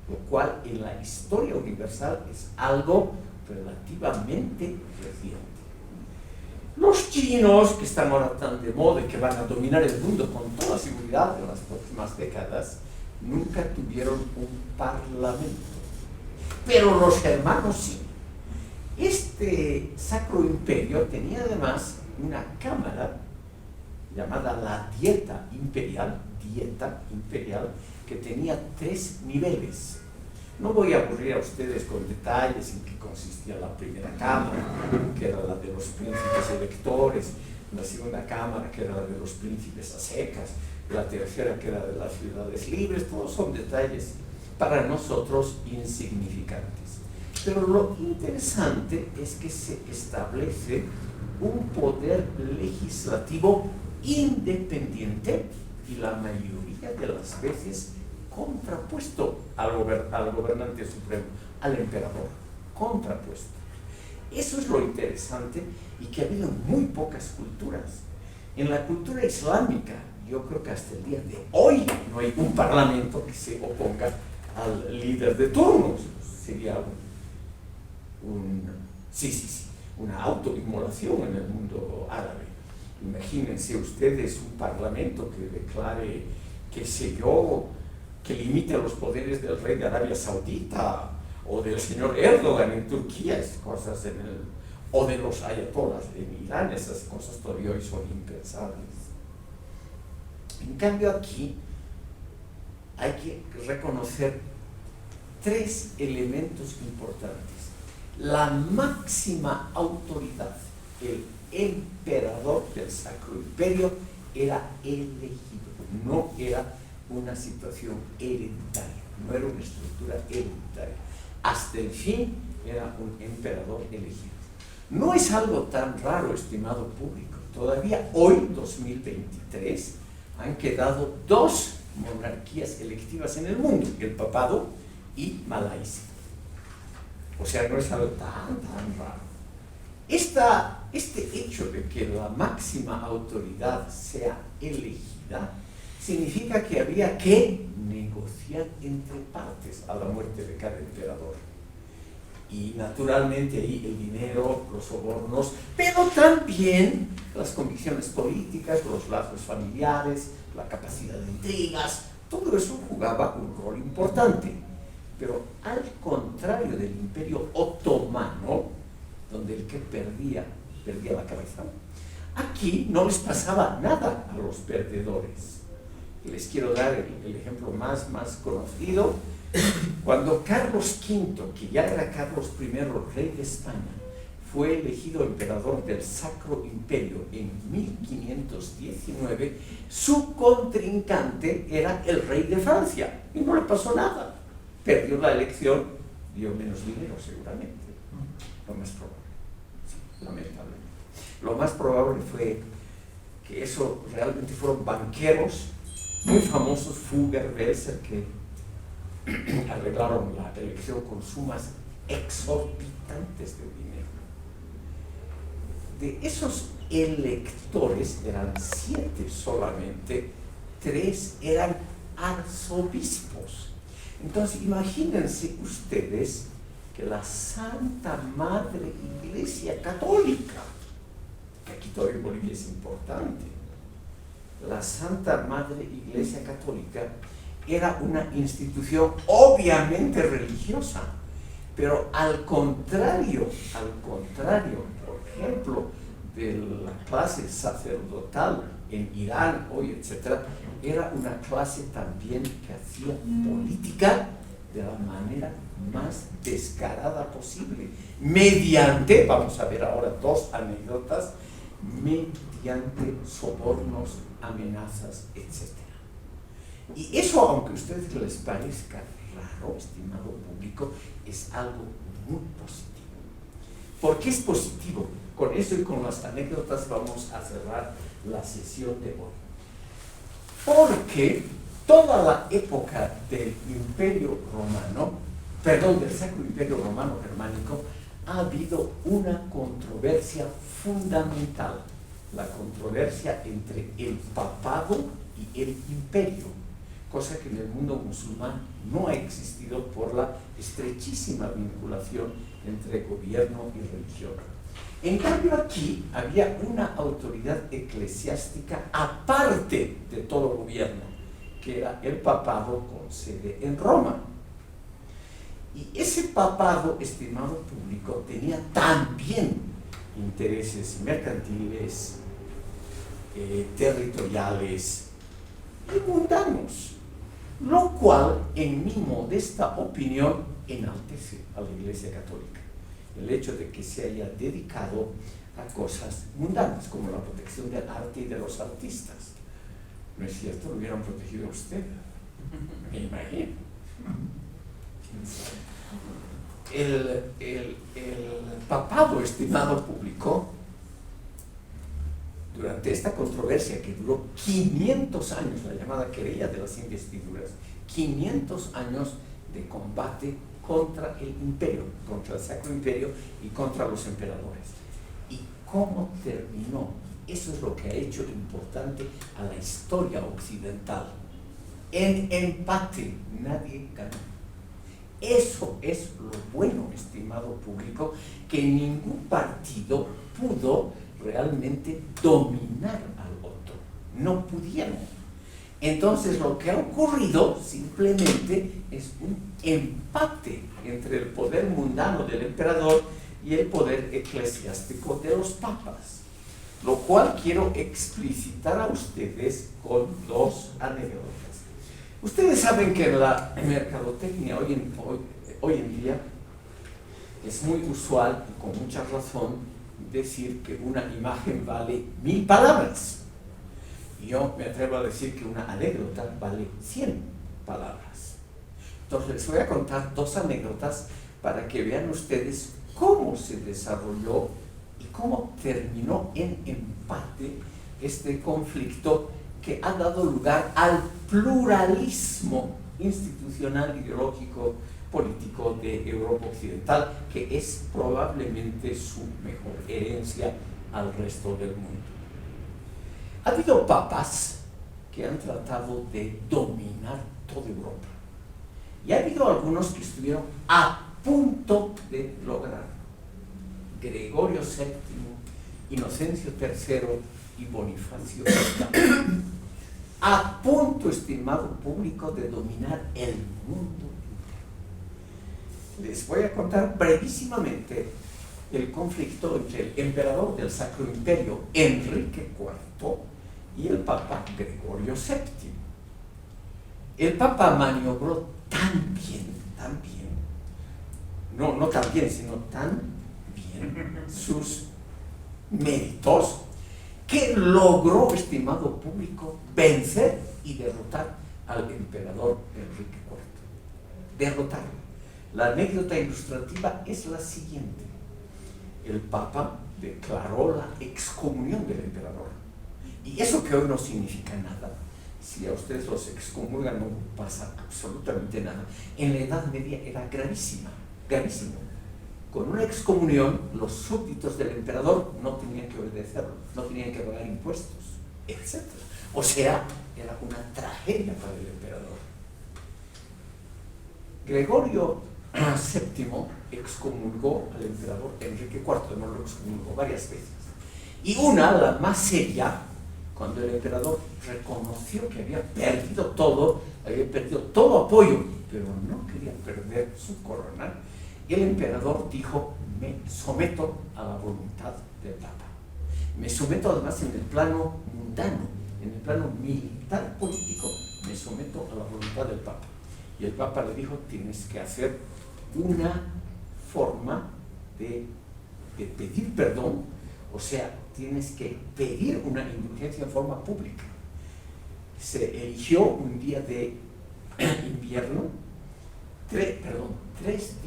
lo cual en la historia universal es algo relativamente reciente. Los chinos, que están ahora tan de moda y que van a dominar el mundo con toda seguridad en las próximas décadas, nunca tuvieron un parlamento. Pero los germanos sí. Este Sacro Imperio tenía además una cámara llamada la Dieta Imperial, que tenía 3 niveles. No voy a aburrir a ustedes con detalles en qué consistía la primera cámara, que era la de los príncipes electores, la segunda cámara, que era la de los príncipes a secas, la tercera, que era de las ciudades libres. Todos son detalles para nosotros insignificantes. Pero lo interesante es que se establece un poder legislativo independiente y la mayoría de las veces contrapuesto al gobernante supremo, al emperador, contrapuesto. Eso es lo interesante y que ha habido en muy pocas culturas. En la cultura islámica, yo creo que hasta el día de hoy no hay un parlamento que se oponga al líder de turno. Sería una autoinmolación en el mundo árabe. Imagínense ustedes un parlamento que declare, qué sé yo, que limite los poderes del rey de Arabia Saudita o del señor Erdogan en Turquía, cosas o de los ayatolás en Irán. Esas cosas todavía hoy son impensables. En cambio aquí hay que reconocer 3 elementos importantes. La máxima autoridad, el emperador del Sacro Imperio, era elegido, no era una situación hereditaria, no era una estructura hereditaria. Hasta el fin era un emperador elegido. No es algo tan raro, estimado público. Todavía hoy, 2023, han quedado 2 monarquías electivas en el mundo, el papado y Malasia. O sea, no es algo tan raro. Este hecho de que la máxima autoridad sea elegida significa que había que negociar entre partes a la muerte de cada emperador. Y naturalmente ahí el dinero, los sobornos, pero también las convicciones políticas, los lazos familiares, la capacidad de intrigas, todo eso jugaba un rol importante. Pero al contrario del Imperio Otomano, donde el que perdía la cabeza, aquí no les pasaba nada a los perdedores. Les quiero dar el ejemplo más conocido. Cuando Carlos V, que ya era Carlos I, rey de España, fue elegido emperador del Sacro Imperio en 1519, su contrincante era el rey de Francia y no le pasó nada. Perdió la elección, dio menos dinero seguramente, lo más probable, sí, lamentablemente. Lo más probable fue que eso realmente fueron banqueros muy famosos, Fugger, Welser, que arreglaron la elección con sumas exorbitantes de dinero. De esos electores, eran 7 solamente, 3 eran arzobispos. Entonces, imagínense ustedes que la Santa Madre Iglesia Católica, que aquí todavía en Bolivia es importante, la Santa Madre Iglesia Católica era una institución obviamente religiosa, pero al contrario, por ejemplo, de la clase sacerdotal en Irán hoy, etc., era una clase también que hacía política de la manera más descarada posible, mediante, vamos a ver ahora 2 anécdotas, mediante sobornos, amenazas, etc. Y eso, aunque a ustedes les parezca raro, estimado público, es algo muy positivo. ¿Por qué es positivo? Con eso y con las anécdotas vamos a cerrar la sesión de hoy. Porque toda la época del Imperio Romano, del Sacro Imperio Romano Germánico, ha habido una controversia fundamental, la controversia entre el papado y el imperio, cosa que en el mundo musulmán no ha existido por la estrechísima vinculación entre gobierno y religión. En cambio aquí había una autoridad eclesiástica aparte de todo gobierno, que era el papado con sede en Roma. Y ese papado, estimado público, tenía también intereses mercantiles, territoriales y mundanos, lo cual, en mi modesta opinión, enaltece a la Iglesia Católica. El hecho de que se haya dedicado a cosas mundanas, como la protección del arte y de los artistas. ¿No es cierto? Lo hubieran protegido a usted, me imagino. El papado, estimado público, durante esta controversia que duró 500 años, la llamada querella de las investiduras, 500 años de combate contra el imperio, contra el Sacro Imperio y contra los emperadores. ¿Y cómo terminó? Eso es lo que ha hecho importante a la historia occidental. En empate, nadie ganó. Eso es lo bueno, estimado público, que ningún partido pudo realmente dominar al otro. No pudieron. Entonces lo que ha ocurrido simplemente es un empate entre el poder mundano del emperador y el poder eclesiástico de los papas, lo cual quiero explicitar a ustedes con 2 anécdotas. Ustedes saben que la mercadotecnia hoy en día es muy usual y con mucha razón decir que una imagen vale 1000 palabras. Yo me atrevo a decir que una anécdota vale 100 palabras. Entonces les voy a contar 2 anécdotas para que vean ustedes cómo se desarrolló y cómo terminó en empate este conflicto que ha dado lugar al pluralismo institucional ideológico político de Europa Occidental, que es probablemente su mejor herencia al resto del mundo. Ha habido papas que han tratado de dominar toda Europa. Y ha habido algunos que estuvieron a punto de lograrlo. Gregorio VII, Inocencio III y Bonifacio VIII. A punto, estimado público, de dominar el mundo entero. Les voy a contar brevísimamente el conflicto entre el emperador del Sacro Imperio, Enrique IV, y el Papa Gregorio VII. El Papa maniobró tan bien, no tan bien, sino tan bien sus méritos, que logró, estimado público, vencer y derrotar al emperador Enrique IV. Derrotarlo. La anécdota ilustrativa es la siguiente. El Papa declaró la excomunión del emperador. Y eso que hoy no significa nada. Si a ustedes los excomulgan no pasa absolutamente nada. En la Edad Media era gravísimo. Con una excomunión, los súbditos del emperador no tenían que obedecerlo, no tenían que pagar impuestos, etc. O sea, era una tragedia para el emperador. Gregorio VII excomulgó al emperador Enrique IV, no lo excomulgó varias veces. Y una, la más seria, cuando el emperador reconoció que había perdido todo apoyo, pero no quería perder su corona, el emperador dijo: me someto a la voluntad del Papa. Me someto además en el plano mundano, en el plano militar político, me someto a la voluntad del Papa. Y el Papa le dijo: tienes que hacer una forma de pedir perdón, o sea, tienes que pedir una indulgencia en forma pública. Se eligió un día de invierno, 3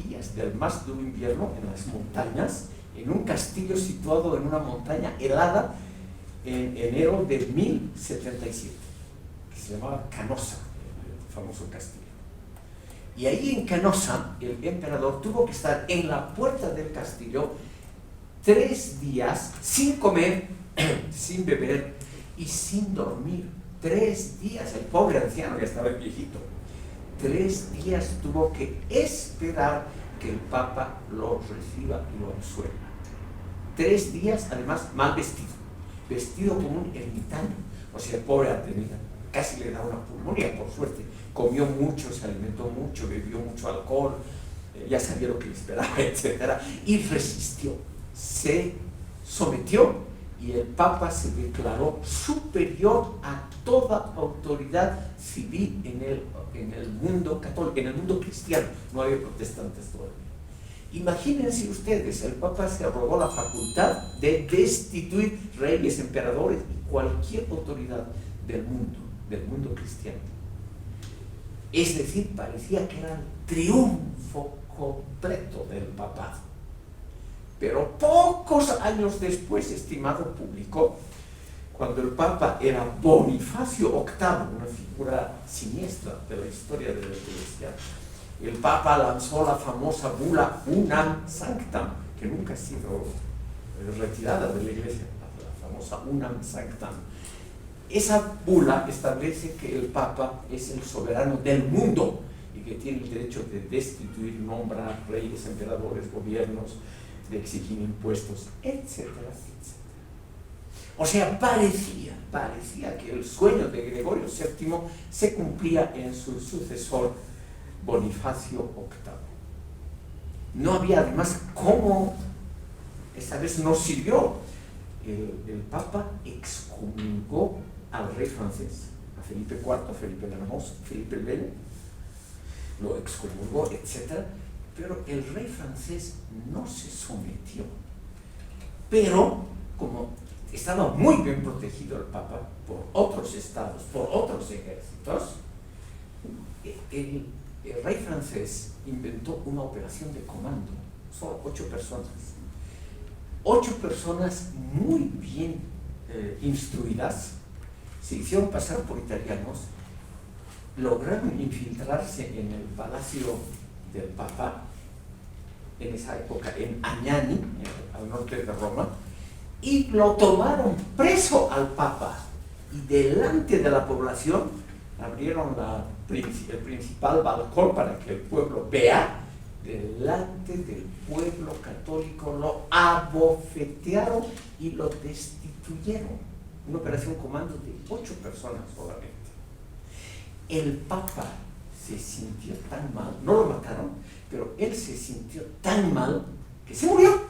días del más duro invierno en las montañas, en un castillo situado en una montaña helada en enero de 1077, que se llamaba Canosa, el famoso castillo. Y ahí en Canosa, el emperador tuvo que estar en la puerta del castillo 3 días sin comer, sin beber y sin dormir. 3 días, el pobre anciano, ya estaba viejito. 3 días tuvo que esperar que el Papa lo reciba y lo absuelva. 3 días, además, mal vestido como un ermitaño. O sea, el pobre atenida, casi le da una pulmonía, por suerte. Comió mucho, se alimentó mucho, bebió mucho alcohol, ya sabía lo que le esperaba, etc. Y resistió, se sometió, y el Papa se declaró superior a toda autoridad civil en el mundo católico, en el mundo cristiano. No había protestantes todavía. Imagínense ustedes, el Papa se arrogó la facultad de destituir reyes, emperadores y cualquier autoridad del mundo cristiano. Es decir, parecía que era el triunfo completo del papado. Pero pocos años después, estimado público, cuando el Papa era Bonifacio VIII, una figura siniestra de la historia de la Iglesia, el Papa lanzó la famosa bula Unam Sanctam, que nunca ha sido retirada de la Iglesia, la famosa Unam Sanctam. Esa bula establece que el Papa es el soberano del mundo y que tiene el derecho de destituir, nombrar reyes, emperadores, gobiernos, de exigir impuestos, etcétera, etcétera. O sea, parecía que el sueño de Gregorio VII se cumplía en su sucesor Bonifacio VIII. No había además cómo, esta vez no sirvió. El Papa excomulgó al rey francés, a Felipe IV, a Felipe el Hermoso, Felipe el Bello, lo excomulgó, etc. Pero el rey francés no se sometió. Pero, como estaba muy bien protegido el Papa por otros estados, por otros ejércitos, el rey francés inventó una operación de comando. Solo 8 personas. 8 personas muy bien instruidas, se hicieron pasar por italianos, lograron infiltrarse en el palacio del Papa, en esa época en Agnani, al norte de Roma, y lo tomaron preso al Papa. Y delante de la población abrieron el principal balcón para que el pueblo vea. Delante del pueblo católico lo abofetearon y lo destituyeron. Una operación comando de 8 personas solamente. El Papa se sintió tan mal, no lo mataron, pero él se sintió tan mal que se murió,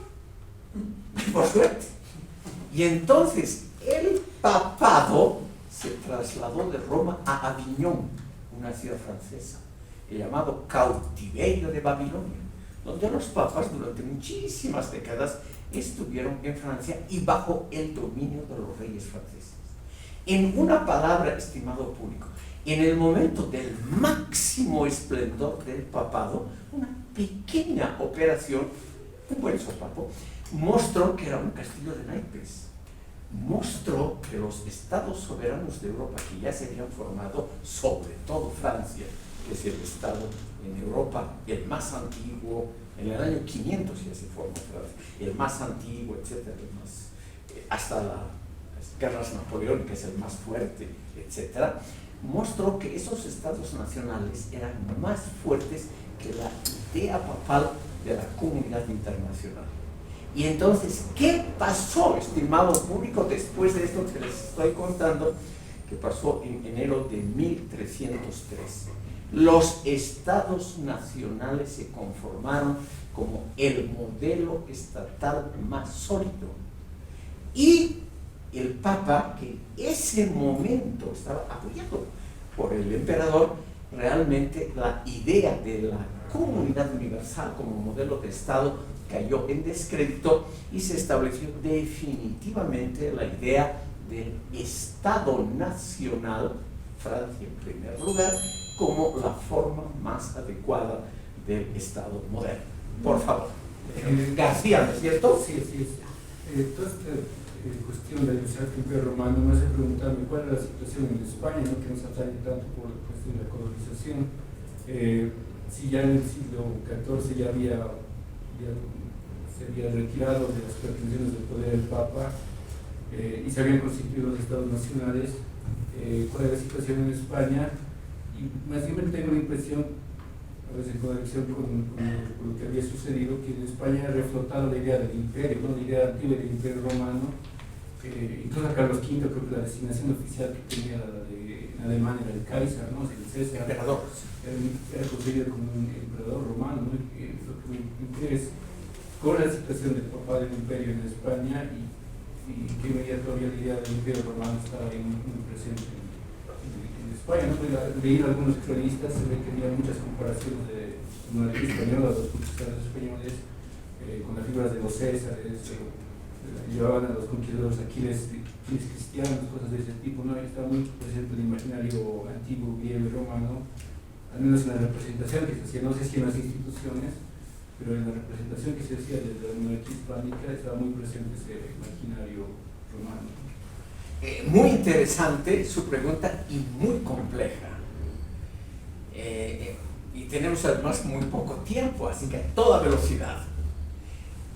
por suerte. Y entonces el papado se trasladó de Roma a Aviñón, una ciudad francesa, el llamado cautiverio de Babilonia, donde los papas durante muchísimas décadas estuvieron en Francia y bajo el dominio de los reyes franceses. En una palabra, estimado público, en el momento del máximo esplendor del papado, una pequeña operación, un buen sopapo, mostró que era un castillo de naipes. Mostró que los estados soberanos de Europa que ya se habían formado, sobre todo Francia, que es el estado en Europa el más antiguo, en el año 500 ya se formó Francia, el más antiguo, etcétera, hasta las guerras napoleónicas, el más fuerte, etcétera, mostró que esos estados nacionales eran más fuertes que la idea papal de la comunidad internacional. Y entonces, ¿qué pasó, estimado público, después de esto que les estoy contando, que pasó en enero de 1303? Los estados nacionales se conformaron como el modelo estatal más sólido. Y el Papa, que en ese momento estaba apoyado por el emperador, realmente la idea de la comunidad universal como modelo de Estado cayó en descrédito y se estableció definitivamente la idea del Estado nacional, Francia en primer lugar, como la forma más adecuada del Estado moderno. Por favor. García, ¿no es cierto? Sí, sí. Toda esta cuestión del Imperio Romano me hace preguntarme cuál era la situación en España, no que nos atañe tanto por la cuestión de la colonización. Si ya en el siglo XIV ya se había retirado de las pretensiones del poder del Papa y se habían constituido los estados nacionales, cuál era la situación en España, y más bien tengo la impresión, a veces en conexión con lo que había sucedido, que en España ha reflotado la idea del imperio, ¿no? La idea antigua del imperio romano. Incluso a Carlos V, creo que la designación oficial que tenía en Alemania era el Kaiser, ¿no? El César, emperador. Era considerado como un emperador romano, ¿no? Lo que me interesa es cuál es la situación del papado del imperio en España y qué medida todavía la idea del imperio romano estaba muy presente en España, ¿no? Leí algunos cronistas, se ve que había muchas comparaciones de monarquía española, los conquistadores españoles, con las figuras de los Césares, llevaban a los conquistadores Aquiles cristianos, cosas de ese tipo, ¿no? Estaba muy presente el imaginario antiguo, griego y romano, al menos en la representación que se hacía, no sé si en las instituciones, pero en la representación que se hacía desde la monarquía hispánica estaba muy presente ese imaginario romano. Muy interesante su pregunta y muy compleja. Y tenemos además muy poco tiempo, así que a toda velocidad.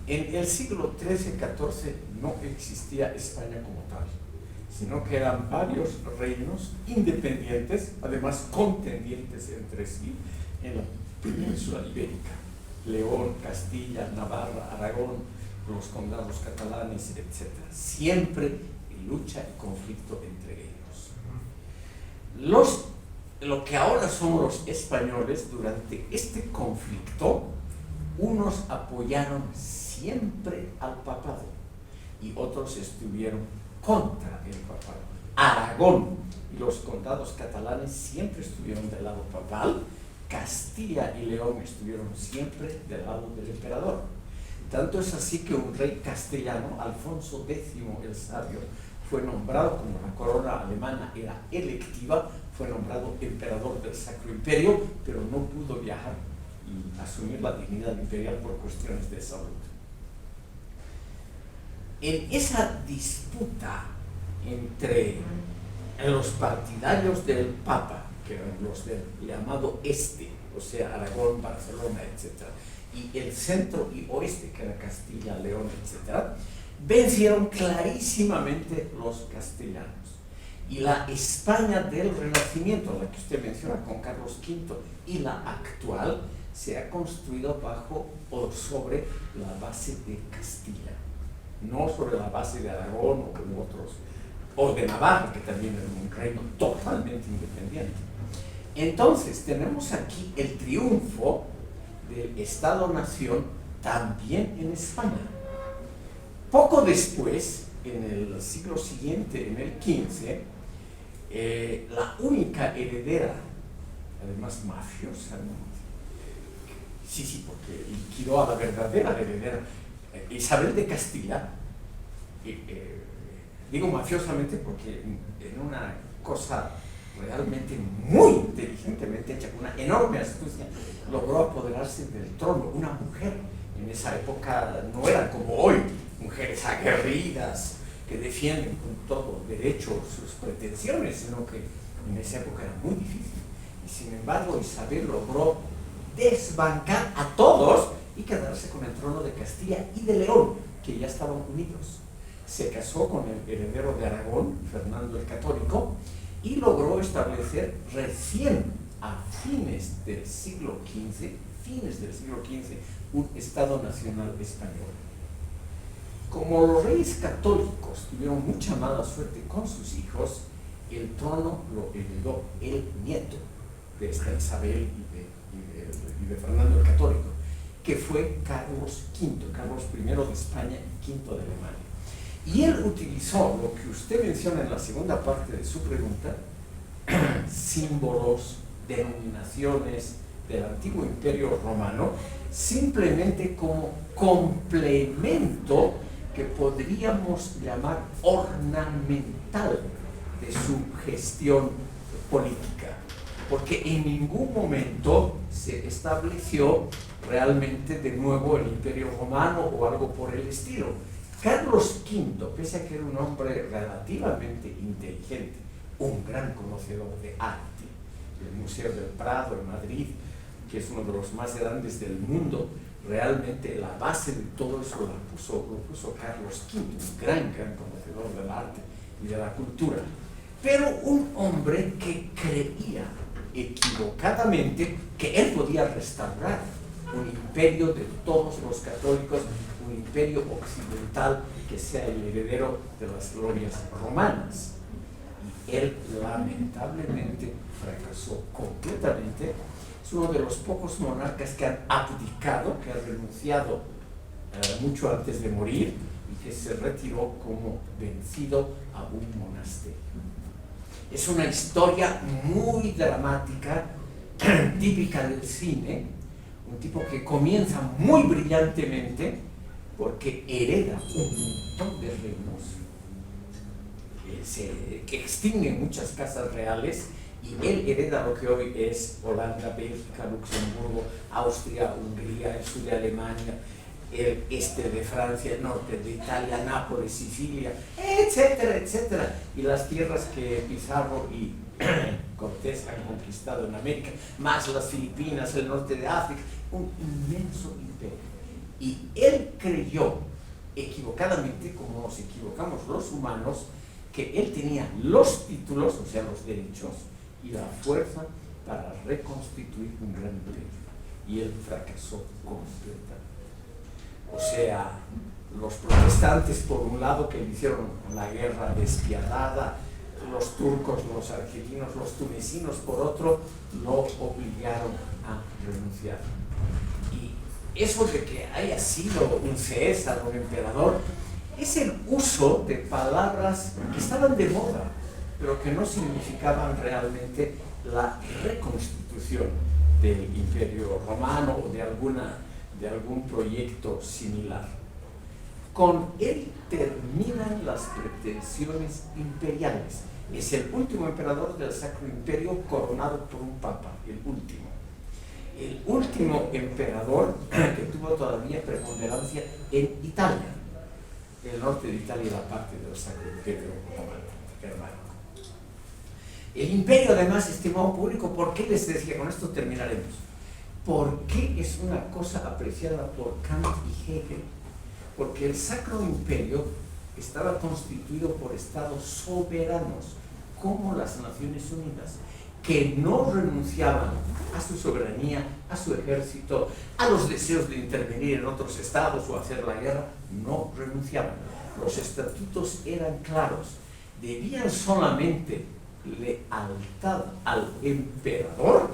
En el siglo XIII-XIV no existía España como tal, sino que eran varios reinos independientes, además contendientes entre sí en la península ibérica. León, Castilla, Navarra, Aragón, los condados catalanes, etc. Siempre en lucha y conflicto entre ellos. Lo que ahora son los españoles, durante este conflicto, unos apoyaron siempre al papado y otros estuvieron contra el papado. Aragón y los condados catalanes siempre estuvieron del lado papal. Castilla y León estuvieron siempre del lado del emperador. Tanto es así que un rey castellano, Alfonso X el Sabio, fue nombrado, como la corona alemana era electiva, fue nombrado emperador del Sacro Imperio, pero no pudo viajar y asumir la dignidad imperial por cuestiones de salud. En esa disputa entre los partidarios del Papa, que eran los del llamado Este, o sea, Aragón, Barcelona, etc., y el centro y oeste, que era Castilla, León, etc., vencieron clarísimamente los castellanos. Y la España del Renacimiento, la que usted menciona con Carlos V, y la actual, se ha construido bajo o sobre la base de Castilla, no sobre la base de Aragón o otros, o de Navarra, que también era un reino totalmente independiente. Entonces, tenemos aquí el triunfo del Estado-Nación también en España. Poco después, en el siglo siguiente, en el XV, la única heredera, además mafiosa, ¿no? Sí, porque liquidó a la verdadera heredera, Isabel de Castilla, digo mafiosamente porque en una cosa realmente muy inteligentemente hecha, con una enorme astucia, logró apoderarse del trono. Una mujer, en esa época no eran como hoy, mujeres aguerridas que defienden con todo derecho sus pretensiones, sino que en esa época era muy difícil. Y sin embargo Isabel logró desbancar a todos y quedarse con el trono de Castilla y de León, que ya estaban unidos. Se casó con el heredero de Aragón, Fernando el Católico, y logró establecer recién a fines del siglo XV, un Estado Nacional español. Como los reyes católicos tuvieron mucha mala suerte con sus hijos, el trono lo heredó el nieto de esta Isabel y de Fernando el Católico, que fue Carlos V, Carlos I de España y V de Alemania. Y él utilizó lo que usted menciona en la segunda parte de su pregunta, símbolos, denominaciones del antiguo Imperio Romano, simplemente como complemento que podríamos llamar ornamental de su gestión política, porque en ningún momento se estableció realmente de nuevo el Imperio Romano o algo por el estilo. Carlos V, pese a que era un hombre relativamente inteligente, un gran conocedor de arte, el Museo del Prado en Madrid, que es uno de los más grandes del mundo, realmente la base de todo eso lo puso Carlos V, un gran conocedor del arte y de la cultura, pero un hombre que creía equivocadamente que él podía restaurar un imperio de todos los católicos, un imperio occidental que sea el heredero de las glorias romanas. Y él lamentablemente fracasó completamente. Es uno de los pocos monarcas que han abdicado, que han renunciado mucho antes de morir y que se retiró como vencido a un monasterio. Es una historia muy dramática, típica del cine, un tipo que comienza muy brillantemente porque hereda un montón de reinos, que extinguen muchas casas reales, y él hereda lo que hoy es Holanda, Bélgica, Luxemburgo, Austria, Hungría, el sur de Alemania, el este de Francia, el norte de Italia, Nápoles, Sicilia, etcétera, etcétera, y las tierras que Pizarro y Cortés han conquistado en América, más las Filipinas, el norte de África, un inmenso imperio. Y él creyó, equivocadamente, como nos equivocamos los humanos, que él tenía los títulos, o sea, los derechos, y la fuerza para reconstituir un gran imperio. Y él fracasó completamente. O sea, los protestantes por un lado, que le hicieron la guerra despiadada, los turcos, los argelinos, los tunecinos por otro, lo obligaron a renunciar. Y eso de que haya sido un César, un emperador, es el uso de palabras que estaban de moda, pero que no significaban realmente la reconstitución del Imperio Romano o de algún proyecto similar. Con él terminan las pretensiones imperiales. Es el último emperador del Sacro Imperio coronado por un papa, el último emperador que tuvo todavía preponderancia en Italia, el norte de Italia y la parte del Sacro Imperio Romano. El imperio, además, estimado público, ¿por qué les decía? Con esto terminaremos. ¿Por qué es una cosa apreciada por Kant y Hegel? Porque el Sacro Imperio estaba constituido por estados soberanos, como las Naciones Unidas, que no renunciaban a su soberanía, a su ejército, a los deseos de intervenir en otros estados o hacer la guerra, no renunciaban. Los estatutos eran claros, debían solamente lealtad al emperador,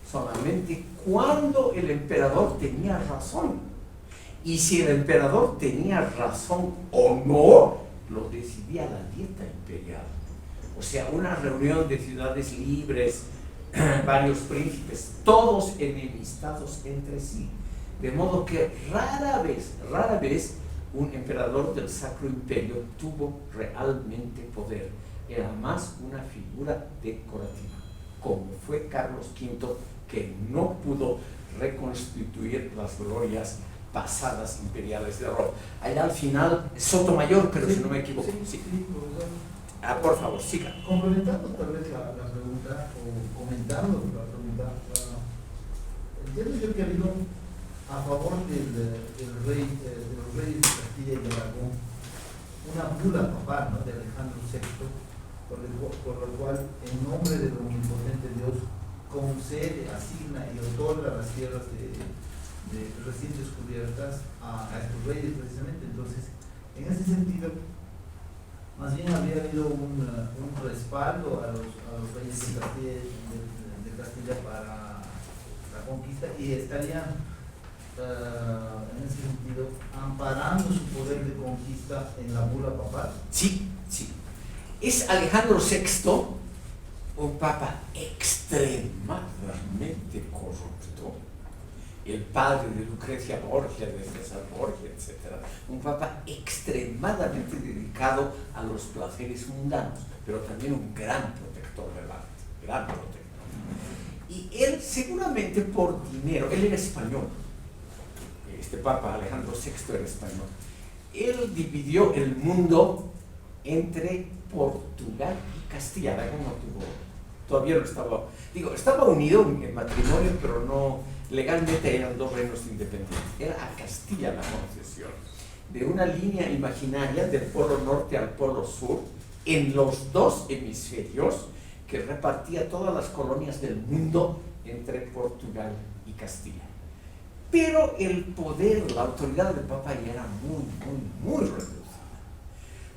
solamente cuando el emperador tenía razón. Y si el emperador tenía razón o no, lo decidía la dieta imperial. O sea, una reunión de ciudades libres, varios príncipes, todos enemistados entre sí. De modo que rara vez un emperador del Sacro Imperio tuvo realmente poder. Era más una figura decorativa, como fue Carlos V, que no pudo reconstituir las glorias pasadas imperiales de Roma. Allá al final, Sotomayor, pero si no me equivoco. Sí. Por favor, siga. Complementando tal vez la pregunta, o comentando la pregunta, entiendo yo que ha habido a favor de los reyes de Castilla y de Aragón una bula papal, ¿no?, de Alejandro VI, por lo cual, en nombre del omnipotente Dios, concede, asigna y otorga las tierras de recién descubiertas a estos reyes precisamente. Entonces, en ese sentido, más bien habría habido un respaldo a los reyes de Castilla para la conquista, y estarían en ese sentido amparando su poder de conquista en la bula papal. Sí. Es Alejandro VI, un papa extremadamente corrupto, el padre de Lucrecia Borgia, de César Borgia, etc. Un papa extremadamente dedicado a los placeres mundanos, pero también un gran protector del arte, gran protector. Y él seguramente por dinero, él era español, este papa Alejandro VI era español, él dividió el mundo entre Portugal y Castilla. ¿Cómo tuvo? Todavía no estaba unido en matrimonio, pero no, legalmente eran dos reinos independientes. Era a Castilla la concesión de una línea imaginaria del polo norte al polo sur, en los dos hemisferios, que repartía todas las colonias del mundo entre Portugal y Castilla. Pero el poder, la autoridad del Papa ya era muy reducida.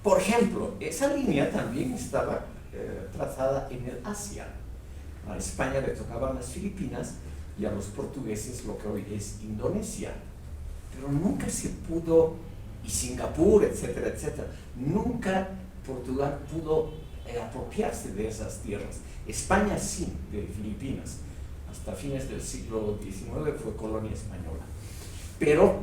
Por ejemplo, esa línea también estaba trazada en el Asia. A España le tocaban las Filipinas y a los portugueses lo que hoy es Indonesia. Pero nunca se pudo, y Singapur, etcétera, etcétera, nunca Portugal pudo apropiarse de esas tierras. España sí, de Filipinas. Hasta fines del siglo XIX fue colonia española. Pero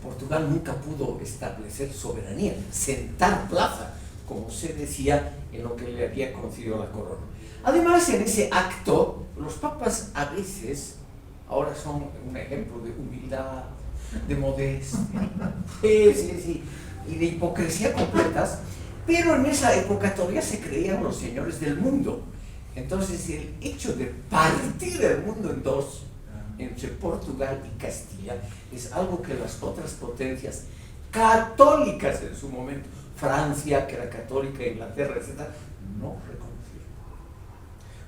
Portugal nunca pudo establecer soberanía, sentar plaza, como se decía, en lo que le había concedido la corona. Además, en ese acto, los papas a veces, ahora son un ejemplo de humildad, de modestia, sí, y de hipocresía completas, pero en esa época todavía se creían los señores del mundo. Entonces, el hecho de partir el mundo en dos, entre Portugal y Castilla, es algo que las otras potencias católicas en su momento, Francia, que era católica, Inglaterra, etc., no reconocieron.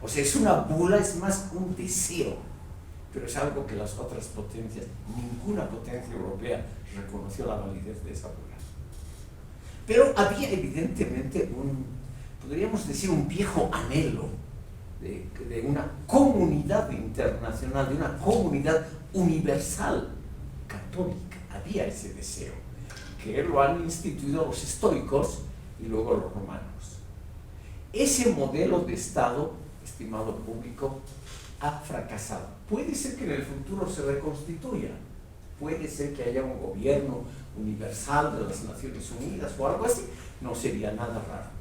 O sea, es una bula, es más un deseo, pero es algo que las otras potencias, ninguna potencia europea reconoció la validez de esa bula. Pero había evidentemente podríamos decir, un viejo anhelo de una comunidad internacional, de una comunidad universal católica. Había ese deseo, que lo han instituido los estoicos y luego los romanos. Ese modelo de Estado, estimado público, ha fracasado. Puede ser que en el futuro se reconstituya, puede ser que haya un gobierno universal de las Naciones Unidas o algo así, no sería nada raro.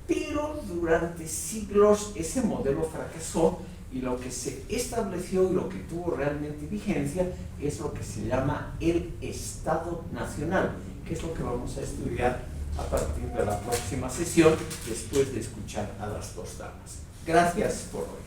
Pero durante siglos ese modelo fracasó y lo que se estableció y lo que tuvo realmente vigencia es lo que se llama el Estado Nacional, que es lo que vamos a estudiar a partir de la próxima sesión, después de escuchar a las dos damas. Gracias por hoy.